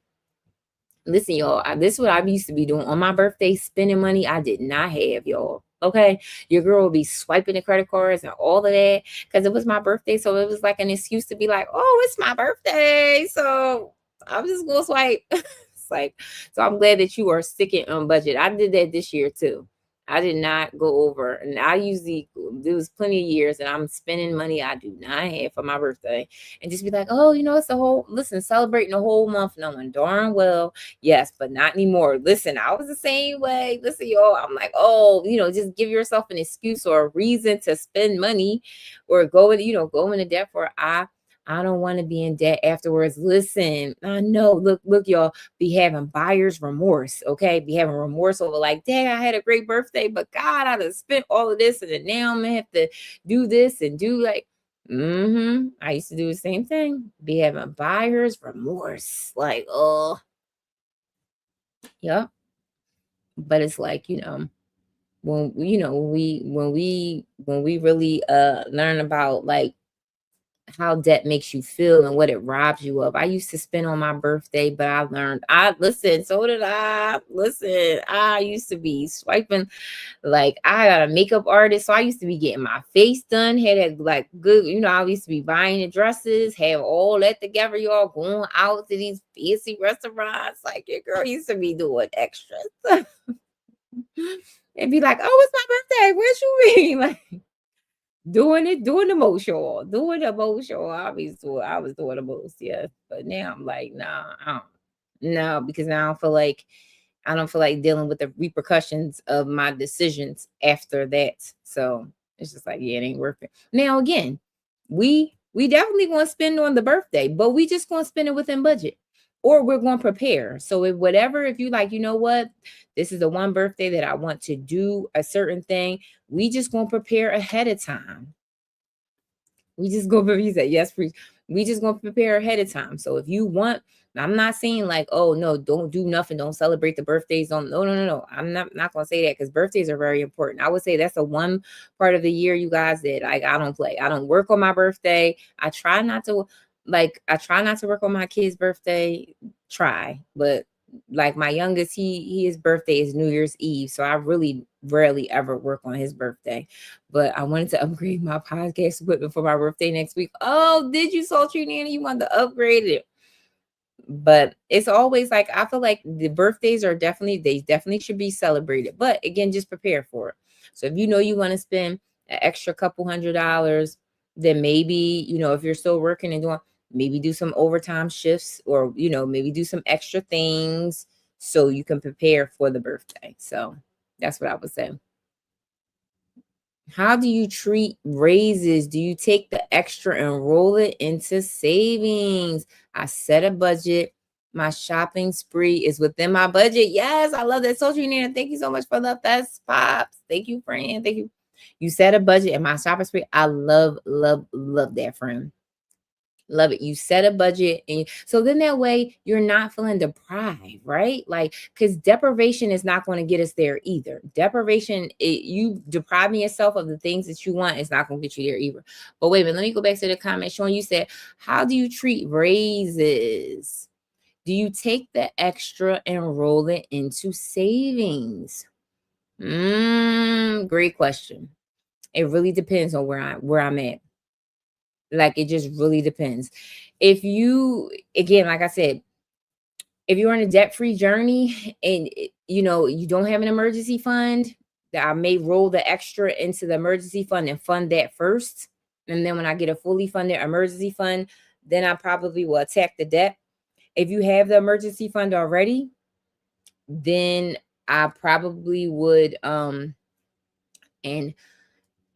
Listen, y'all, this is what I used to be doing on my birthday, spending money I did not have, y'all. Okay. Your girl will be swiping the credit cards and all of that because it was my birthday. So it was like an excuse to be like, oh, it's my birthday. So I'm just going to swipe. It's like, so I'm glad that you are sticking on budget. I did that this year too. I did not go over, and I usually, there was plenty of years and I'm spending money I do not have for my birthday, and just be like, oh, it's celebrating the whole month, knowing darn well, yes, but not anymore. Listen, I was the same way. Listen, y'all, I'm like, oh, just give yourself an excuse or a reason to spend money or go into debt for I don't want to be in debt afterwards. Listen, I know. Look, y'all, be having buyer's remorse. Okay. Be having remorse over like, dang, I had a great birthday, but God, I just spent all of this. And then now I'm gonna have to do this and do like, I used to do the same thing. Be having buyer's remorse. Like, oh, yeah. But it's like, when we really learn about like how debt makes you feel and what it robs you of. I used to spend on my birthday, but I learned, so did I. Listen, I used to be swiping, like I got a makeup artist. So I used to be getting my face done, had a like good, I used to be buying the dresses, have all that together, y'all, going out to these fancy restaurants. Like your girl used to be doing extras. And be like, oh, it's my birthday. Where's you mean? Like, doing the most, y'all. Doing the most, y'all. I was doing the most, yes. But now I'm like, nah, no, because now I don't feel like dealing with the repercussions of my decisions after that. So it's just like, yeah, it ain't worth it. Now again, we definitely want to spend on the birthday, but we just gonna spend it within budget. or we're going to prepare. So if you like, you know what, this is the one birthday that I want to do a certain thing, we just going to prepare ahead of time. We just go, he said, yes, please. We just gonna prepare ahead of time. So if you want, I'm not saying like, oh no, don't do nothing, don't celebrate the birthdays. Don't no. I'm not gonna say that, because birthdays are very important. I would say that's the one part of the year, you guys, that like I don't play. I don't work on my birthday. I try not to work on my kid's birthday. Try, but like my youngest, his birthday is New Year's Eve. So I really rarely ever work on his birthday. But I wanted to upgrade my podcast equipment for my birthday next week. Oh, did you, Sultry Nanny? You want to upgrade it? But it's always like, I feel like the birthdays they definitely should be celebrated. But again, just prepare for it. So if you know you want to spend an extra couple $100, then maybe, if you're still working and doing, maybe do some overtime shifts, or, maybe do some extra things so you can prepare for the birthday. So that's what I would say. How do you treat raises? Do you take the extra and roll it into savings? I set a budget. My shopping spree is within my budget. Yes, I love that. So, Nina, thank you so much for the best pops. Thank you, friend. Thank you. You set a budget and my shopping spree. I love that, friend. Love it. You set a budget, and so then that way you're not feeling deprived, right? Like, because deprivation is not going to get us there either. Deprivation, you depriving yourself of the things that you want, is not going to get you there either. But wait a minute, let me go back to the comment. Sean, you said, how do you treat raises? Do you take the extra and roll it into savings? Great question. It really depends on where I'm at. Like, it just really depends. If you, again, like I said, if you're on a debt-free journey and you don't have an emergency fund, that I may roll the extra into the emergency fund and fund that first. And then when I get a fully funded emergency fund, then I probably will attack the debt. If you have the emergency fund already, then I probably would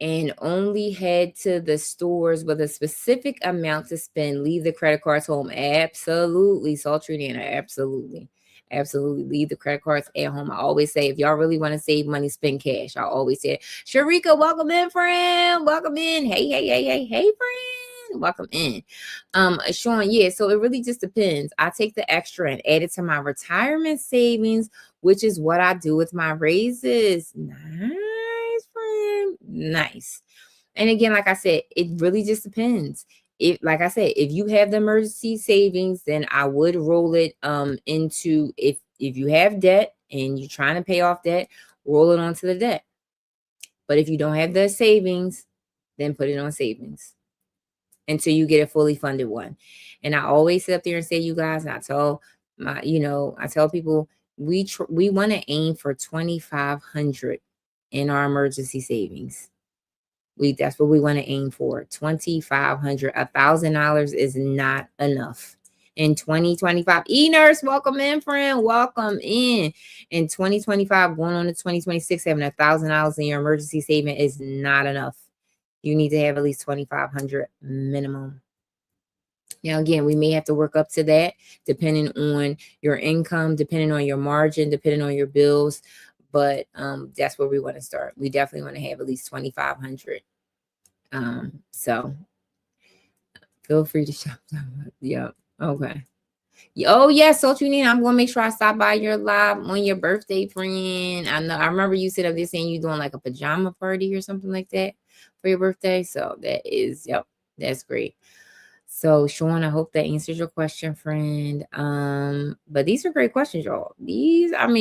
and only head to the stores with a specific amount to spend. Leave the credit cards home. Absolutely. Sultry Nana. Absolutely. Leave the credit cards at home. I always say, if y'all really want to save money, spend cash. I always say, Sharika, welcome in, friend. Welcome in. Hey, friend. Welcome in. Sean, yeah, so it really just depends. I take the extra and add it to my retirement savings, which is what I do with my raises. Nice, friend. Nice. And again, like I said, it really just depends. If you have the emergency savings, then I would roll it into, if you have debt and you're trying to pay off debt, roll it onto the debt. But if you don't have the savings, then put it on savings until you get a fully funded one. And I always sit up there and say, you guys, and I tell people, we want to aim for 2,500 in our emergency savings. That's what we want to aim for. 2,500. $1,000 is not enough. In 2025, E-Nurse, welcome in, friend. Welcome in. In 2025, going on to 2026, having $1,000 in your emergency saving is not enough. You need to have at least 2,500 minimum. Now, again, we may have to work up to that depending on your income, depending on your margin, depending on your bills. But that's where we want to start. We definitely want to have at least 2,500. So feel free to shop. Yeah. Okay. Oh yes, so tune in. I'm gonna make sure I stop by your live on your birthday, friend. I remember you said up there saying you're doing like a pajama party or something like that for your birthday. So that's great. So Sean, I hope that answers your question, friend. But these are great questions, y'all.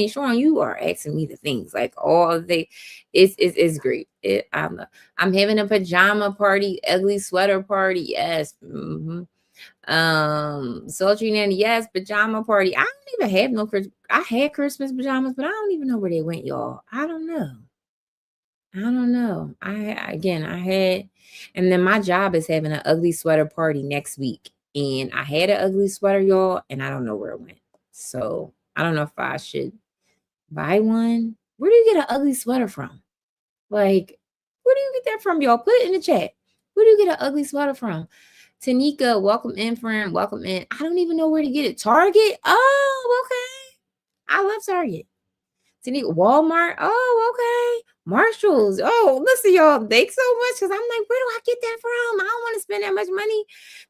Sean, you are asking me the things like all of it's great. I'm having a pajama party, ugly sweater party. Yes. Sultry Nanny, yes, pajama party. I don't even have no Christmas. I had Christmas pajamas, but I don't even know where they went, y'all. I don't know. I had, and then my job is having an ugly sweater party next week. And I had an ugly sweater, y'all, and I don't know where it went. So I don't know if I should buy one. Where do you get an ugly sweater from? Like, where do you get that from, y'all? Put it in the chat. Where do you get an ugly sweater from? Tanika, welcome in, friend. Welcome in. I don't even know where to get it. Target? Oh, okay. I love Target. Tanika, Walmart? Oh, okay. Marshalls. Oh, listen, y'all. Thanks so much. Because I'm like, where do I get that from? I don't want to spend that much money.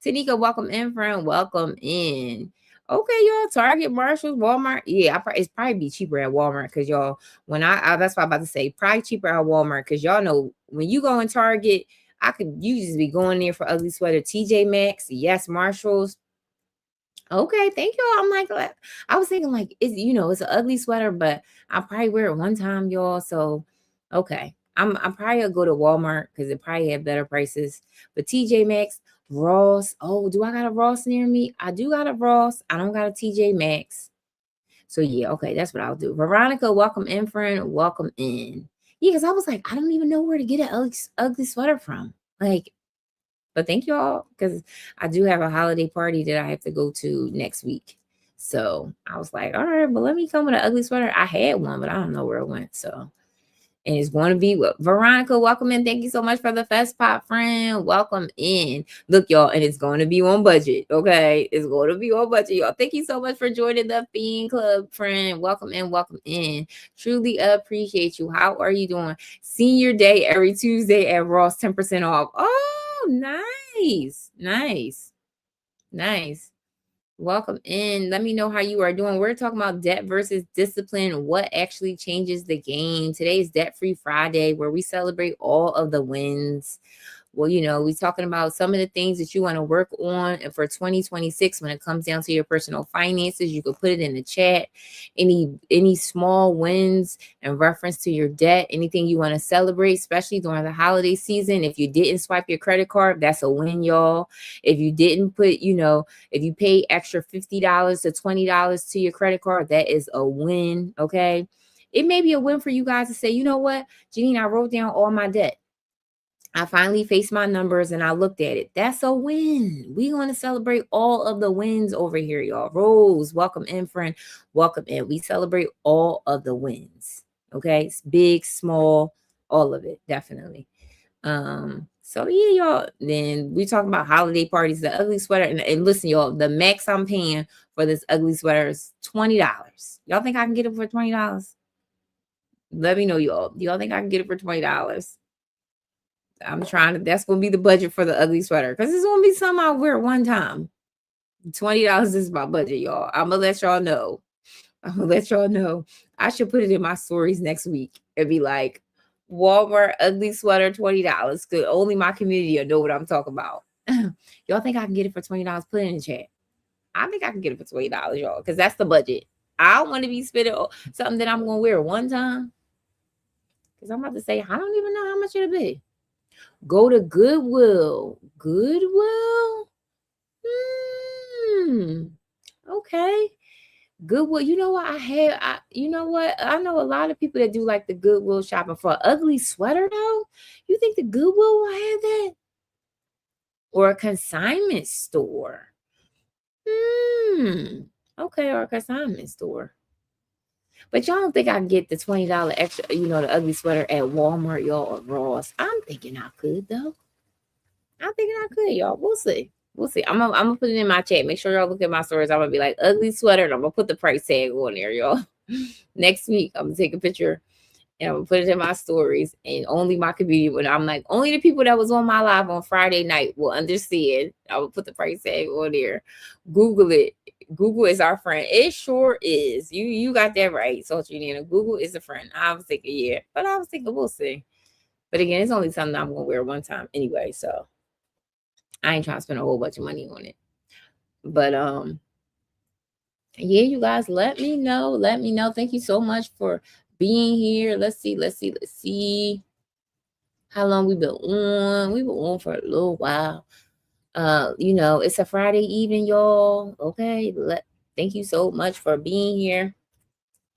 Tanika, welcome in, friend. Welcome in. Okay, y'all. Target, Marshalls, Walmart. Yeah, it's probably be cheaper at Walmart because y'all, when that's what I'm about to say, probably cheaper at Walmart because y'all know when you go in Target, you just be going there for ugly sweater. TJ Maxx, yes, Marshalls. Okay, thank you. I'm like, I was thinking like, it's an ugly sweater, but I'll probably wear it one time, y'all. So, okay, I'm probably gonna go to Walmart because it probably have better prices. But TJ Maxx, Ross. Oh, do I got a Ross near me? I do got a Ross. I don't got a TJ Maxx. So yeah, okay, that's what I'll do. Veronica, welcome in, friend. Welcome in. Yeah, because I was like, I don't even know where to get an ugly sweater from. Like, but thank you all because I do have a holiday party that I have to go to next week. So I was like, all right, but let me come with an ugly sweater. I had one, but I don't know where it went. So, and it's going to be with Veronica. Welcome in. Thank you so much for the Fest Pop, friend. Welcome in. Look, y'all, and it's going to be on budget. Okay. It's going to be on budget, y'all. Thank you so much for joining the Fiend Club, friend. Welcome in. Welcome in. Truly appreciate you. How are you doing? Senior day every Tuesday at Ross, 10% off. Oh, nice. Nice. Nice. Welcome in. Let me know how you are doing. We're talking about debt versus discipline. What actually changes the game? Today is Debt Free Friday, where we celebrate all of the wins. Well, we're talking about some of the things that you want to work on for 2026 when it comes down to your personal finances. You could put it in the chat. Any small wins in reference to your debt, anything you want to celebrate, especially during the holiday season. If you didn't swipe your credit card, that's a win, y'all. If you didn't put, if you pay extra $50 to $20 to your credit card, that is a win, okay? It may be a win for you guys to say, you know what, Janine, I wrote down all my debt. I finally faced my numbers and I looked at it. That's a win. We want to celebrate all of the wins over here, y'all. Rose, welcome in, friend. Welcome in. We celebrate all of the wins. Okay. It's big, small, all of it. Definitely. So yeah, y'all. Then we talking about holiday parties, the ugly sweater. And listen, y'all, the max I'm paying for this ugly sweater is $20. Y'all think I can get it for $20? Let me know, y'all. Do y'all think I can get it for $20? That's gonna be the budget for the ugly sweater. Cause it's gonna be something I wear one time. $20 is my budget, y'all. I'm gonna let y'all know. I should put it in my stories next week and be like, Walmart ugly sweater, $20. Cause only my community will know what I'm talking about. Y'all think I can get it for $20? Put it in the chat. I think I can get it for $20, y'all, because that's the budget. I don't want to be spending something that I'm gonna wear one time. Cause I'm about to say, I don't even know how much it'll be. Go to Goodwill. Goodwill? Okay. Goodwill. You know what? I know a lot of people that do like the Goodwill shopping for an ugly sweater though. You think the Goodwill will have that? Or a consignment store? Okay, or a consignment store. But y'all don't think I can get the $20 extra, the ugly sweater at Walmart, y'all, or Ross? I'm thinking I could though. I'm thinking I could, y'all. We'll see. I'm gonna put it in my chat. Make sure y'all look at my stories. I'm gonna be like ugly sweater, and I'm gonna put the price tag on there, y'all. Next week, I'm gonna take a picture and I'm gonna put it in my stories. And only my community, when I'm like, only the people that was on my live on Friday night will understand. I will put the price tag on there. Google it. Google is our friend. It sure is. You got that right, Social Nina. Google is a friend. I was thinking, yeah, but I was thinking we'll see. But again, it's only something I'm gonna wear one time anyway, so I ain't trying to spend a whole bunch of money on it. But yeah, you guys, let me know. Let me know. Thank you so much for being here. Let's see how long we've been on. We've been on for a little while. It's a Friday evening, y'all. Okay. Thank you so much for being here.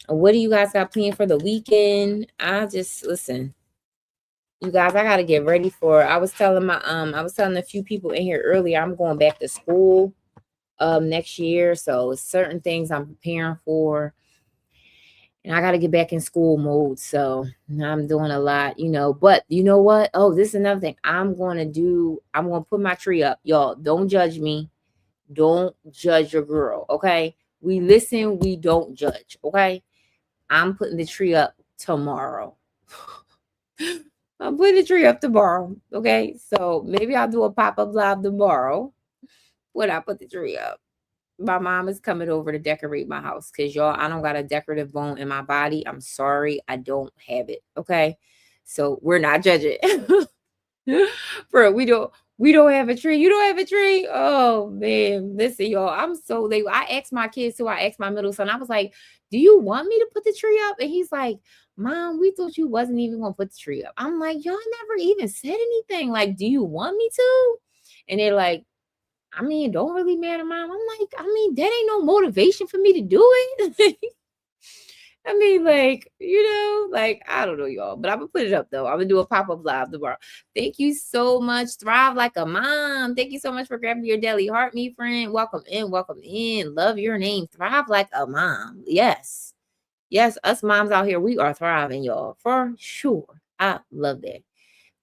What do you guys got planned for the weekend? Listen. You guys, I gotta get ready for. I was telling a few people in here earlier. I'm going back to school next year, so certain things I'm preparing for, And I got to get back in school mode. So I'm doing a lot, but you know what? Oh, this is another thing I'm going to do. I'm going to put my tree up. Y'all, don't judge me. Don't judge your girl. Okay. We listen. We don't judge. Okay. I'm putting the tree up tomorrow. I'm putting the tree up tomorrow. Okay. So maybe I'll do a pop-up live tomorrow when I put the tree up. My mom is coming over to decorate my house because y'all, I don't got a decorative bone in my body. I'm sorry, I don't have it. Okay, so we're not judging. Bro, we don't have a tree. You don't have a tree. Oh man, listen, y'all. I'm so late. I asked my kids too. I asked my middle son. I was like, "Do you want me to put the tree up?" And he's like, "Mom, we thought you wasn't even gonna put the tree up." I'm like, "Y'all never even said anything. Like, do you want me to?" And they're like, I mean, it don't really matter, mom. I'm like, I mean, that ain't no motivation for me to do it. I mean, like, I don't know, y'all, but I'm gonna put it up though. I'm gonna do a pop-up live tomorrow. Thank you so much. Thrive like a mom. Thank you so much for grabbing your daily heart, me friend. Welcome in, welcome in. Love your name. Thrive like a mom. Yes. Yes, us moms out here, we are thriving, y'all, for sure. I love that.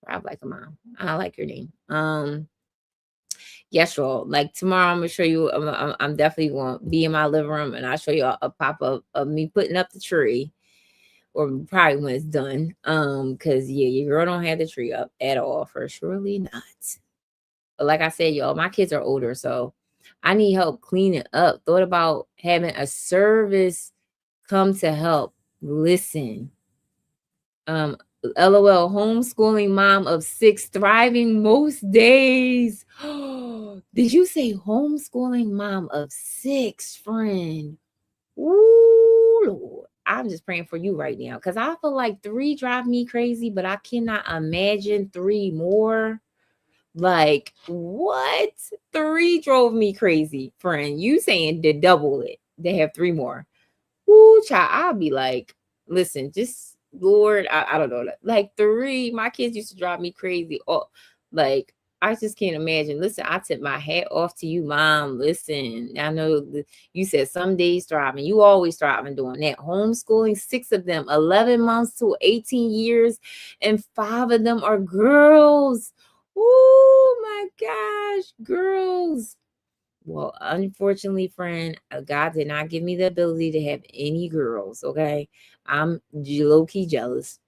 Thrive like a mom. I like your name. Yes, y'all. Like tomorrow, I'm gonna show you. I'm definitely going to be in my living room, and I'll show you a pop up of me putting up the tree, or probably when it's done. Cause yeah, your girl don't have the tree up at all, for surely not. But like I said, y'all, my kids are older, so I need help cleaning up. Thought about having a service come to help. Listen, um, LOL, homeschooling mom of 6, thriving most days. Did you say homeschooling mom of 6, friend? Ooh, Lord. I'm just praying for you right now because I feel like 3 drive me crazy, but I cannot imagine 3 more. Like, what? 3 drove me crazy, friend. You saying to double it, they have 3 more. Ooh, child, I'll be like, listen, just Lord, I don't know. Like 3, my kids used to drive me crazy. Oh, like I just can't imagine. Listen, I tip my hat off to you, mom. Listen, I know you said some days thriving. You always thriving doing that. Homeschooling, 6 of them, 11 months to 18 years, and 5 of them are girls. Oh my gosh, girls. Well, unfortunately, friend, God did not give me the ability to have any girls. Okay, I'm low key jealous.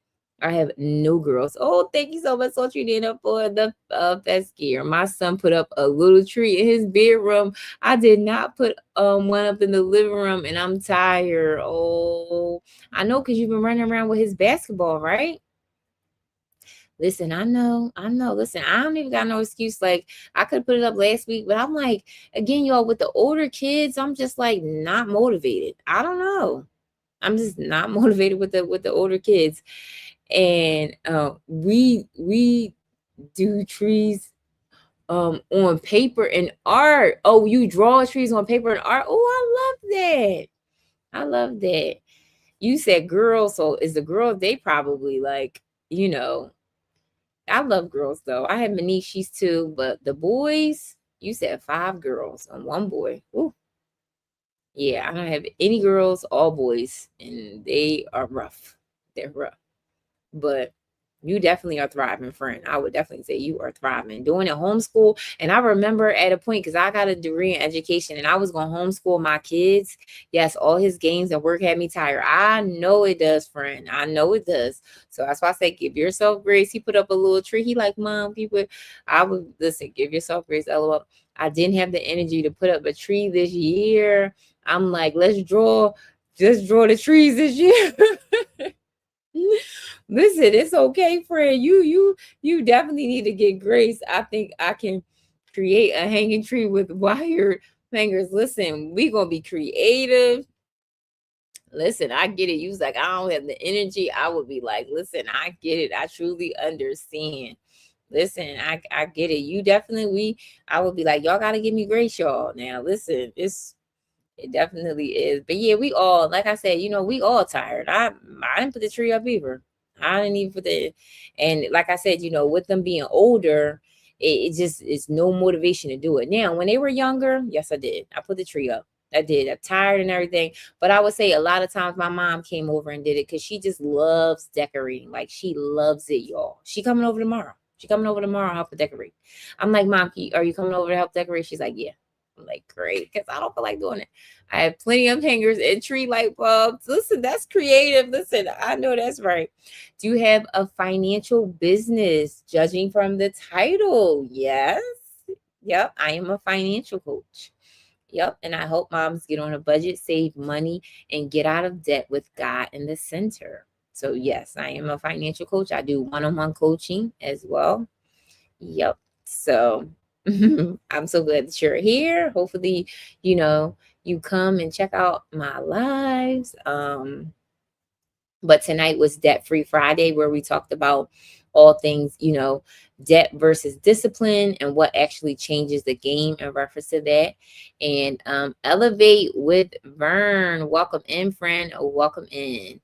I have no girls. Oh, thank you so much, Sultry Nina, for the best gear. My son put up a little tree in his bedroom. I did not put one up in the living room, and I'm tired. Oh, I know, because you've been running around with his basketball, right? Listen, I know. Listen, I don't even got no excuse. Like, I could put it up last week, but I'm like, again, y'all, with the older kids, I'm just like not motivated. I don't know. I'm just not motivated with the older kids. And we do trees on paper and art. Oh, you draw trees on paper and art. Oh, I love that. I love that. You said girls, so is the girl they probably like, you know, I love girls though. I have Manishi's too, but the boys, you said 5 girls and 1 boy. Ooh, yeah, I don't have any girls, all boys, and they are rough. They're rough. But you definitely are thriving, friend. I would definitely say you are thriving. Doing it homeschool. And I remember at a point, because I got a degree in education and I was going to homeschool my kids. Yes, all his games and work had me tired. I know it does, friend. I know it does. So that's why I say, give yourself grace. He put up a little tree. He like, mom, people, I would listen, give yourself grace. LOL. I didn't have the energy to put up a tree this year. I'm like, just draw the trees this year. Listen, it's okay, friend. You definitely need to get grace. I think I can create a hanging tree with wire hangers. Listen, we gonna be creative. Listen, I get it. You was like, I don't have the energy. I would be like, listen, I get it. I truly understand. Listen, I get it. You definitely I would be like, y'all gotta give me grace, y'all. Now listen, it definitely is. But yeah, we all, like I said, we all tired. I didn't put the tree up either. I didn't even put the, and like I said, with them being older, it just is no motivation to do it. Now, when they were younger, yes, I did. I put the tree up. I did. I'm tired and everything. But I would say a lot of times my mom came over and did it because she just loves decorating. Like she loves it, y'all. She coming over tomorrow. She coming over tomorrow to help her decorate. I'm like, Mom, are you coming over to help decorate? She's like, yeah. I'm like, great, because I don't feel like doing it. I have plenty of hangers and tree light bulbs. Listen, that's creative. Listen, I know that's right. Do you have a financial business? Judging from the title, yes. Yep, I am a financial coach. Yep, and I help moms get on a budget, save money, and get out of debt with God in the center. So, yes, I am a financial coach. I do one-on-one coaching as well. Yep. So, I'm so glad that you're here. Hopefully, you know, you come and check out my lives. But tonight was Debt Free Friday, where we talked about all things, debt versus discipline and what actually changes the game in reference to that. And Elevate with Vern. Welcome in, friend. Welcome in.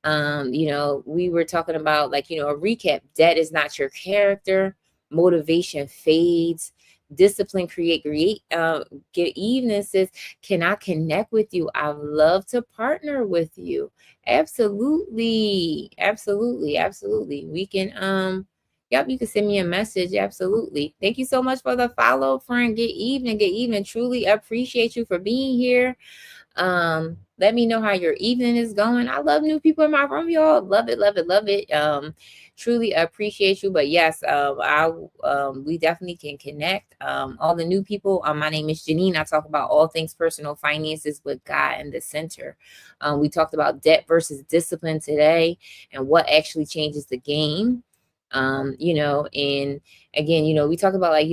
We were talking about, like, a recap. Debt is not your character. Motivation fades. Discipline create. Good evening, sis. Can I connect with you? I'd love to partner with you. Absolutely, absolutely, absolutely. We can yep, you can send me a message. Absolutely. Thank you so much for the follow, friend. Good evening, good evening. Truly appreciate you for being here. Let me know how your evening is going. I love new people in my room, y'all. Love it, love it, love it. Truly appreciate you. But yes, we definitely can connect. All the new people. My name is Janine. I talk about all things personal finances with God in the center. We talked about debt versus discipline today and what actually changes the game. And again, we talk about, like,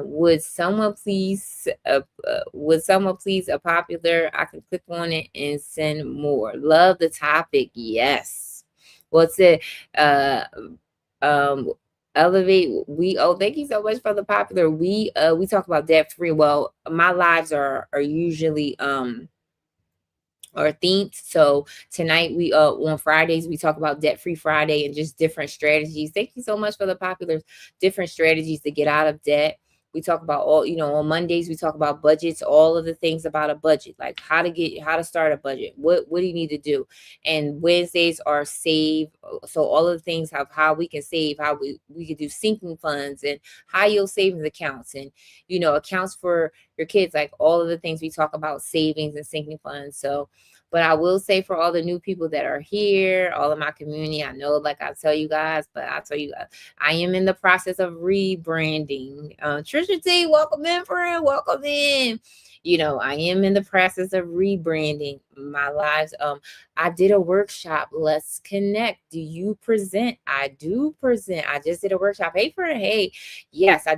would someone please a popular? I can click on it and send more. Love the topic. Yes. What's it? Um, Elevate. Thank you so much for the popular. We talk about debt free. Well, my lives are usually or themed. So tonight we on Fridays we talk about Debt Free Friday and just different strategies. Thank you so much for the popular different strategies to get out of debt. We talk about all, on Mondays we talk about budgets, all of the things about a budget, like how to start a budget. What do you need to do? And Wednesdays are save. So all of the things of how we can save, how we could do sinking funds and high yield savings accounts and accounts for your kids, like all of the things we talk about, savings and sinking funds. So, but I will say, for all the new people that are here, all of my community, I know, like I tell you guys, but I tell you, I am in the process of rebranding. Trisha T, welcome in, friend. Welcome in. I am in the process of rebranding my lives. I did a workshop. Let's connect. Do you present? I do present. I just did a workshop. Hey, friend. Hey, yes, I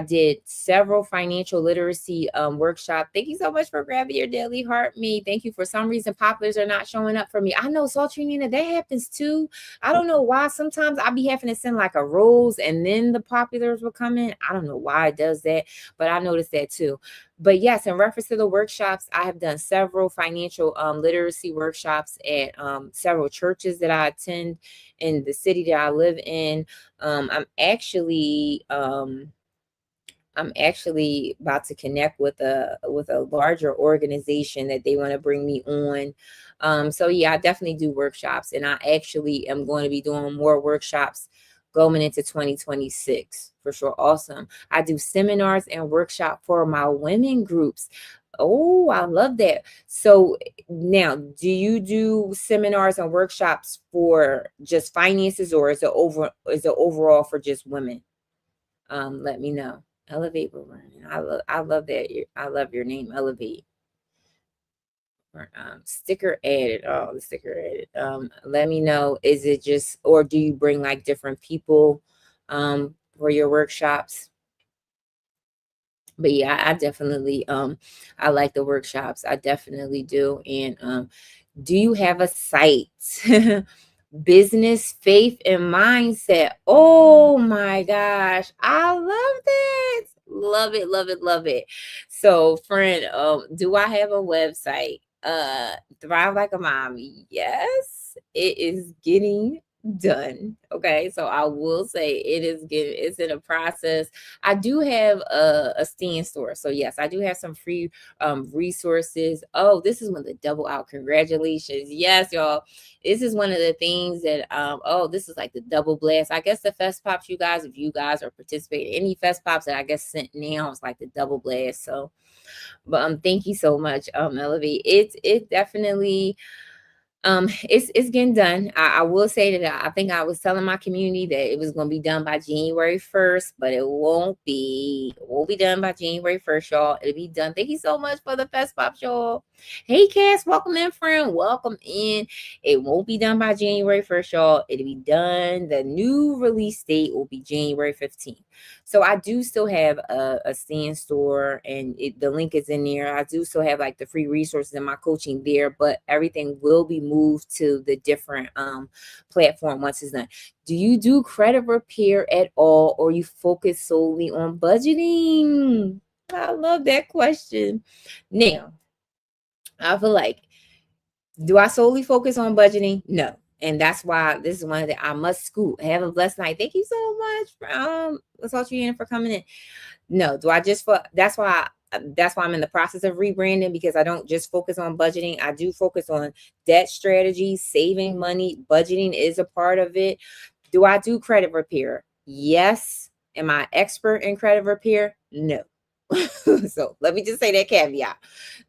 did several financial literacy workshop. Thank you so much for grabbing your daily heart me. Thank you. For some reason, populars are not showing up for me. I know, Sultry Nina, that happens too. I don't know why. Sometimes I'll be having to send like a rose and then the populars will come in. I don't know why it does that, but I noticed that too. But yes, in reference to the workshops, I have done several financial literacy workshops at several churches that I attend in the city that I live in. I'm actually about to connect with a larger organization that they want to bring me on. So yeah, I definitely do workshops, and I actually am going to be doing more workshops going into 2026 for sure. Awesome. I do seminars and workshop for my women groups. Oh, I love that. So now, do you do seminars and workshops for just finances, or is it overall for just women? Let me know. Elevate will run. I love that. I love your name, Elevate. Sticker added. Oh, the sticker added. Let me know. Is it just, or do you bring like different people for your workshops? But yeah, I definitely I like the workshops. I definitely do. And do you have a site? Business, faith, and mindset. Oh my gosh, I love that. Love it, love it, love it. So, friend, do I have a website? Thrive Like a Mom. Yes, it is getting done. Okay. So I will say it's in a process. I do have a stand store. So yes, I do have some free resources. Oh, this is one of the double out. Congratulations. Yes, y'all. This is one of the things that oh, this is like the double blast. I guess the fest pops, you guys, if you guys are participating, any fest pops that I guess sent now, it's like the double blast. So but thank you so much, Elevate. It definitely it's getting done. I will say that I think I was telling my community that it was going to be done by January 1st, but it won't be. It won't be done by January 1st, y'all. It'll be done. Thank you so much for the fest pops, y'all. Hey, Cass, welcome in, friend. Welcome in. It won't be done by January 1st, y'all. It'll be done. The new release date will be January 15th. So I do still have a stand store, and the link is in there. I do still have like the free resources and my coaching there, but everything will be moved to the different platform once it's done. Do you do credit repair at all, or you focus solely on budgeting? I love that question. Now, I feel like, do I solely focus on budgeting? No. And that's why this is one that I must scoot. Have a blessed night. Thank you so much for let's talk to you for coming in. No, do I just for that's why I'm in the process of rebranding, because I don't just focus on budgeting. I do focus on debt strategy, saving money. Budgeting is a part of it. Do I do credit repair? Yes. Am I expert in credit repair? No. So let me just say that caveat.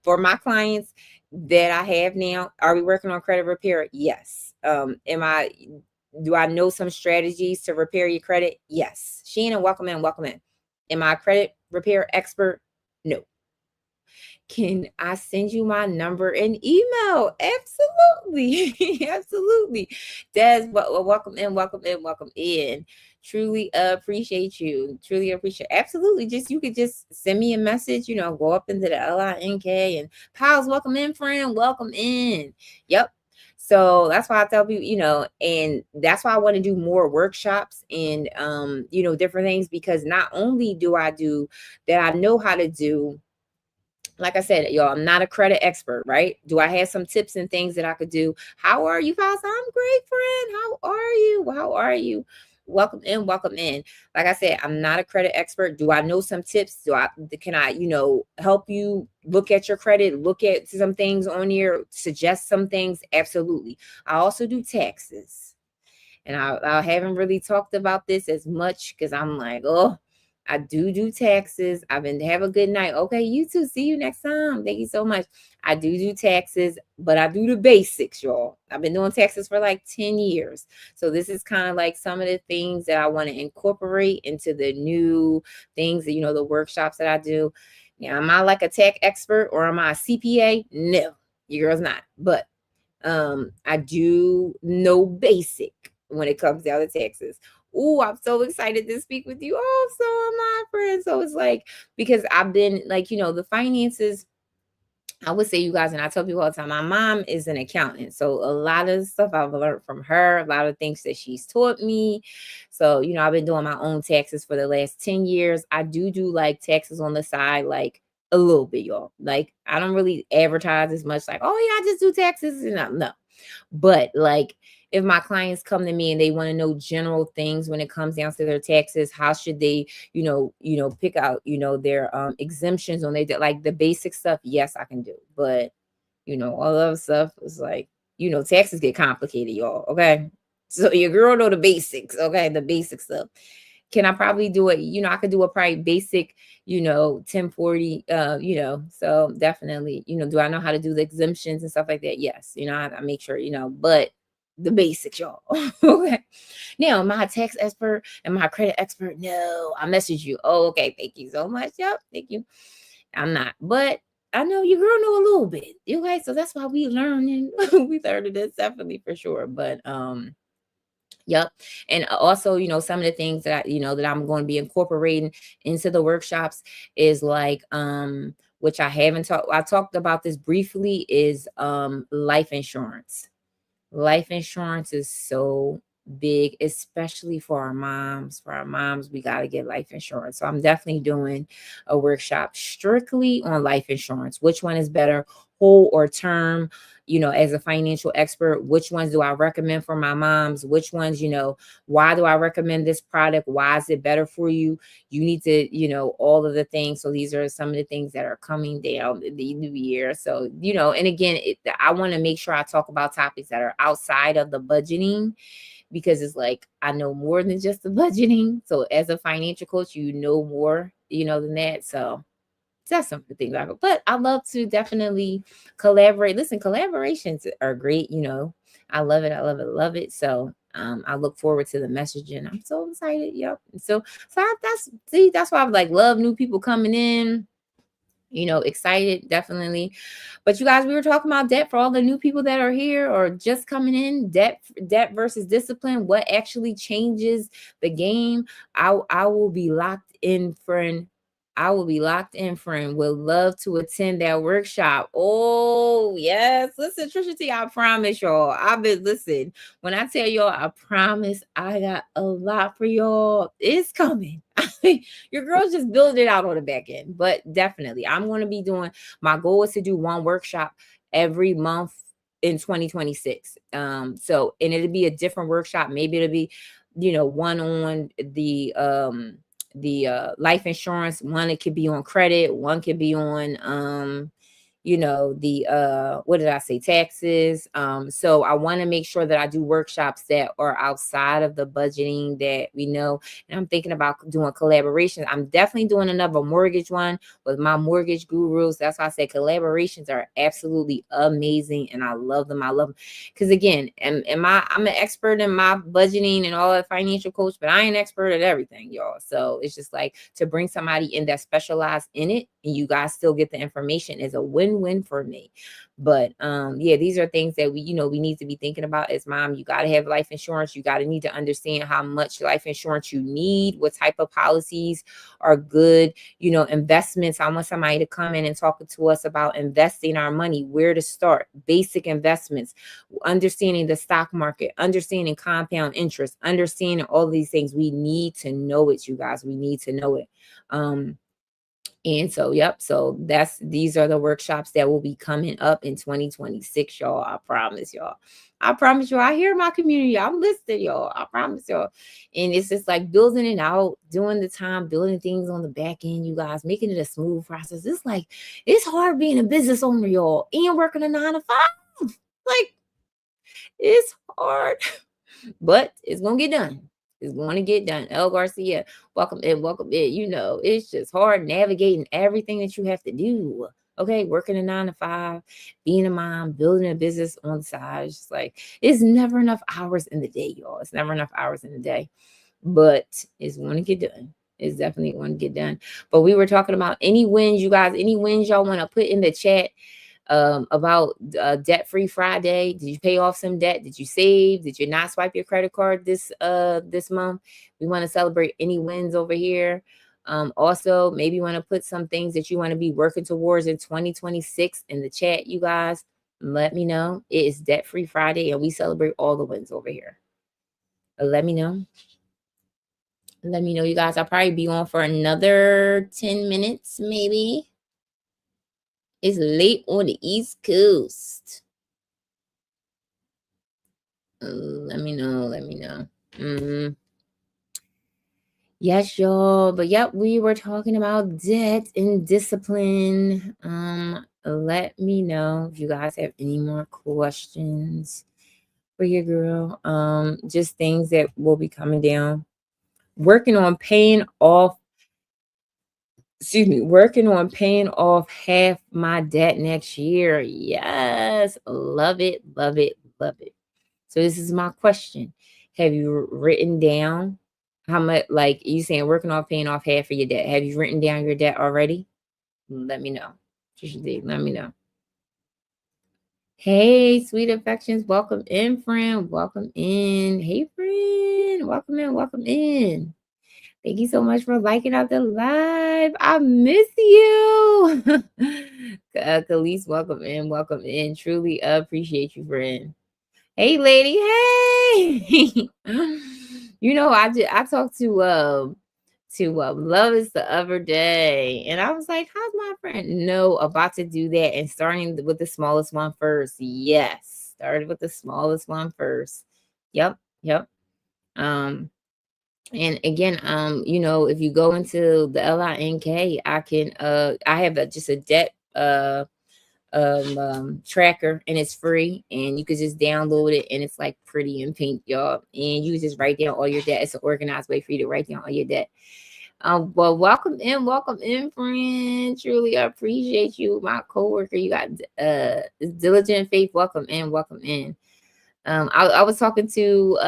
For my clients that I have now, are we working on credit repair? Yes. Do I know some strategies to repair your credit? Yes. Shannon, welcome in, welcome in. Am I a credit repair expert? No. Can I send you my number and email? Absolutely. Absolutely. Des, welcome in, welcome in, welcome in. Truly appreciate you. Truly appreciate. Absolutely. You could just send me a message, go up into the LINK and Pals, welcome in, friend. Welcome in. Yep. So that's why I tell people, and that's why I want to do more workshops and different things, because not only do I do that, I know how to do, like I said, y'all, I'm not a credit expert, right? Do I have some tips and things that I could do? How are you guys? I'm great, friend. How are you? How are you? Welcome in, welcome in. Like I said, I'm not a credit expert. Do I know some tips? Can I, help you look at your credit, look at some things on here, suggest some things? Absolutely. I also do taxes. And I haven't really talked about this as much because I'm like, oh, I do taxes. Have a good night. Okay, you too. See you next time. Thank you so much. I do taxes, but I do the basics, y'all. I've been doing taxes for like 10 years. So this is kind of like some of the things that I want to incorporate into the new things that, the workshops that I do. Now, am I like a tech expert or am I a CPA? No, your girl's not. But I do know basic when it comes down to taxes. Oh, I'm so excited to speak with you. Oh, so am I, friend. So it's like, because I've been like, the finances, I would say, you guys, and I tell people all the time, my mom is an accountant. So a lot of stuff I've learned from her, a lot of things that she's taught me. So, I've been doing my own taxes for the last 10 years. I do like taxes on the side, like a little bit, y'all. Like, I don't really advertise as much, like, oh yeah, I just do taxes. No. But like, if my clients come to me and they want to know general things when it comes down to their taxes, how should they, pick out, their exemptions on like the basic stuff, yes, I can do. But all the other stuff is like, taxes get complicated, y'all. Okay. So your girl know the basics, okay, the basic stuff. Can I probably do it? I could do a probably basic, 1040, so definitely, do I know how to do the exemptions and stuff like that? Yes. I make sure, but the basics, y'all. Okay. Now, am I a tax expert? Am I a credit expert? No, I message you. Oh, okay. Thank you so much. Yep. Thank you. I'm not, but I know your girl know a little bit. Okay. So that's why we learning. We learned this definitely for sure. But, yep. And also, some of the things that that I'm going to be incorporating into the workshops is like, which I talked about this briefly, is life insurance. Life insurance is so big, especially for our moms. For our moms, we got to get life insurance. So I'm definitely doing a workshop strictly on life insurance. Which one is better? whole or term, as a financial expert, which ones do I recommend for my moms? Which ones, why do I recommend this product? Why is it better for you? You need to, all of the things. So these are some of the things that are coming down in the new year. So, and again, I want to make sure I talk about topics that are outside of the budgeting, because it's like I know more than just the budgeting. So as a financial coach, more, than that. So that's something to think about. But I love to definitely collaborate. Listen, collaborations are great. I love it. I love it. Love it. So I look forward to the messaging. I'm so excited. Yep. That's why I like love new people coming in. Excited, definitely. But you guys, we were talking about debt for all the new people that are here or just coming in. Debt versus discipline. What actually changes the game? I will be locked in, friend. I will be locked in, friend. Would love to attend that workshop. Oh, yes. Listen, Trisha T, I promise y'all. Listen, when I tell y'all, I promise I got a lot for y'all. It's coming. Your girl's just building it out on the back end. But definitely, I'm going to be doing, my goal is to do one workshop every month in 2026. So, and it'll be a different workshop. Maybe it'll be, one on the life insurance. One, it could be on credit. One could be on the what did I say, taxes. So I want to make sure that I do workshops that are outside of the budgeting that we know. And I'm thinking about doing collaborations. I'm definitely doing another mortgage one with my mortgage gurus. That's why I said collaborations are absolutely amazing, and I love them. I love them because again, I'm an expert in my budgeting and all that, financial coach, but I ain't expert at everything, y'all. So it's just like to bring somebody in that specialized in it, and you guys still get the information is a win-win for me. But yeah, these are things that we need to be thinking about as mom. You got to have life insurance. You got to need to understand how much life insurance you need, what type of policies are good, investments. I want somebody to come in and talk to us about investing our money, where to start, basic investments, understanding the stock market, understanding compound interest, understanding all these things. We need to know it, you guys. We need to know it. And so, yep. So these are the workshops that will be coming up in 2026, y'all. I promise y'all. I promise you. I hear my community. I'm listening, y'all. I promise y'all. And it's just like building it out, doing the time, building things on the back end, you guys, making it a smooth process. It's hard being a business owner, y'all, and working a 9 to 5. Like, it's hard, but it's going to get done. It's going to get done. El Garcia, welcome in, welcome in. It's just hard navigating everything that you have to do. Okay, working a 9 to 5, being a mom, building a business on the side. It's just like, it's never enough hours in the day, y'all. It's never enough hours in the day, but it's going to get done. It's definitely going to get done. But we were talking about any wins, you guys, any wins y'all want to put in the chat about debt-free Friday. Did you pay off some debt? Did you save? Did you not swipe your credit card this month? We want to celebrate any wins over here. Also, maybe you want to put some things that you want to be working towards in 2026 in the chat, you guys. Let me know. It is Debt-Free Friday, and we celebrate all the wins over here. Let me know. Let me know, you guys. I'll probably be on for another 10 minutes, maybe. It's late on the East Coast. Let me know. Let me know. Yes, y'all. But yep, we were talking about debt and discipline. Let me know if you guys have any more questions for your girl. Just things that will be coming down. Working on paying off half my debt next year. Yes. Love it. Love it. Love it. So this is my question. Have you written down how much, like you saying, working on paying off half of your debt? Have you written down your debt already? Let me know. Let me know. Hey, sweet affections. Welcome in, friend. Welcome in. Hey, friend. Welcome in. Welcome in. Thank you so much for liking out the live. I miss you. Khalees, welcome in. Welcome in. Truly appreciate you, friend. Hey, lady. Hey. I talked to to love is the other day. And I was like, how's my friend? No, about to do that and starting with the smallest one first. Yes. Started with the smallest one first. Yep. Yep. Um, and again, if you go into the LINK, I have just a debt tracker, and it's free, and you could just download it, and it's like pretty in pink, y'all, and you just write down all your debt. It's an organized way for you to write down all your debt. Well, welcome in, friend. Truly appreciate you, my coworker. You got diligent faith. Welcome in, welcome in. I was talking to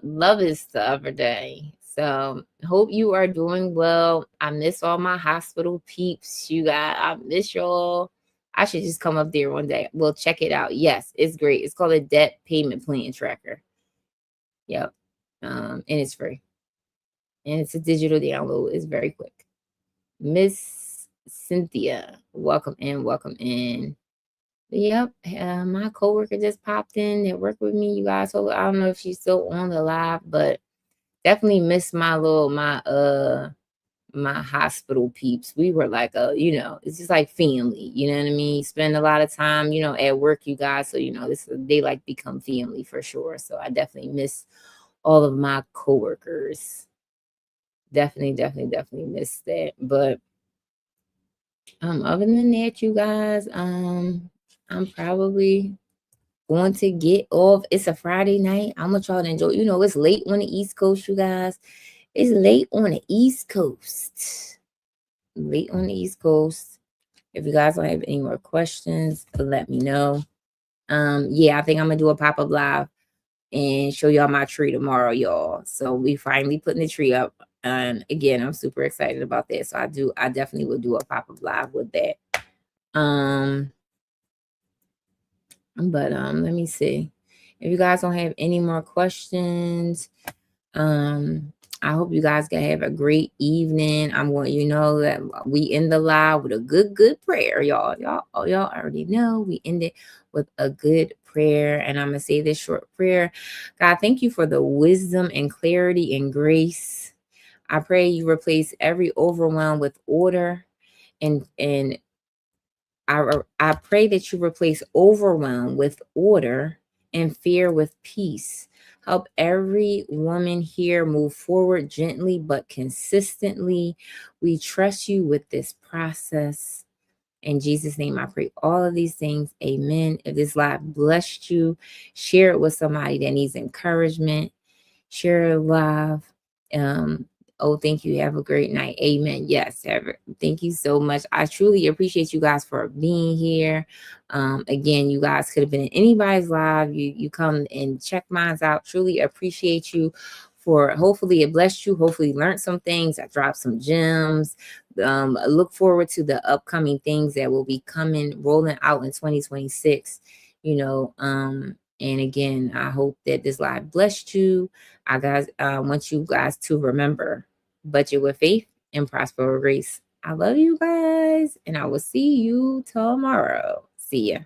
Lovis the other day. So hope you are doing well. I miss all my hospital peeps. I miss y'all. I should just come up there one day. We'll check it out. Yes, it's great. It's called a debt payment plan tracker. Yep. And it's free. And it's a digital download. It's very quick. Miss Cynthia, welcome in, welcome in. Yep, my coworker just popped in that worked with me. You guys, so I don't know if she's still on the live, but definitely miss my hospital peeps. We were like it's just like family. You know what I mean? Spend a lot of time, at work, you guys. So they like become family for sure. So I definitely miss all of my coworkers. Definitely miss that. But other than that, you guys, I'm probably going to get off. It's a Friday night. I want y'all to enjoy. It's late on the East Coast, you guys. It's late on the East Coast. Late on the East Coast. If you guys don't have any more questions, let me know. Yeah, I think I'm gonna do a pop-up live and show y'all my tree tomorrow, y'all. So we finally putting the tree up. And again, I'm super excited about that. So I definitely will do a pop-up live with that. But let me see. If you guys don't have any more questions, I hope you guys can have a great evening. I'm going, that we end the live with a good prayer, y'all. Y'all already know we end it with a good prayer. And I'm gonna say this short prayer. God, thank you for the wisdom and clarity and grace. I pray you replace every overwhelm with order, and I pray that you replace overwhelm with order and fear with peace. Help every woman here move forward gently but consistently. We trust you with this process. In Jesus' name, I pray all of these things. Amen. If this live blessed you, share it with somebody that needs encouragement. Share it live. Oh, thank you. Have a great night. Amen. Yes. Thank you so much. I truly appreciate you guys for being here. Again, you guys could have been in anybody's live. You come and check mine out. Truly appreciate you for, hopefully it blessed you. Hopefully you learned some things. I dropped some gems. I look forward to the upcoming things that will be rolling out in 2026. And again, I hope that this live blessed you. I want you guys to remember, budget with faith and prosper with grace. I love you guys, and I will see you tomorrow. See ya.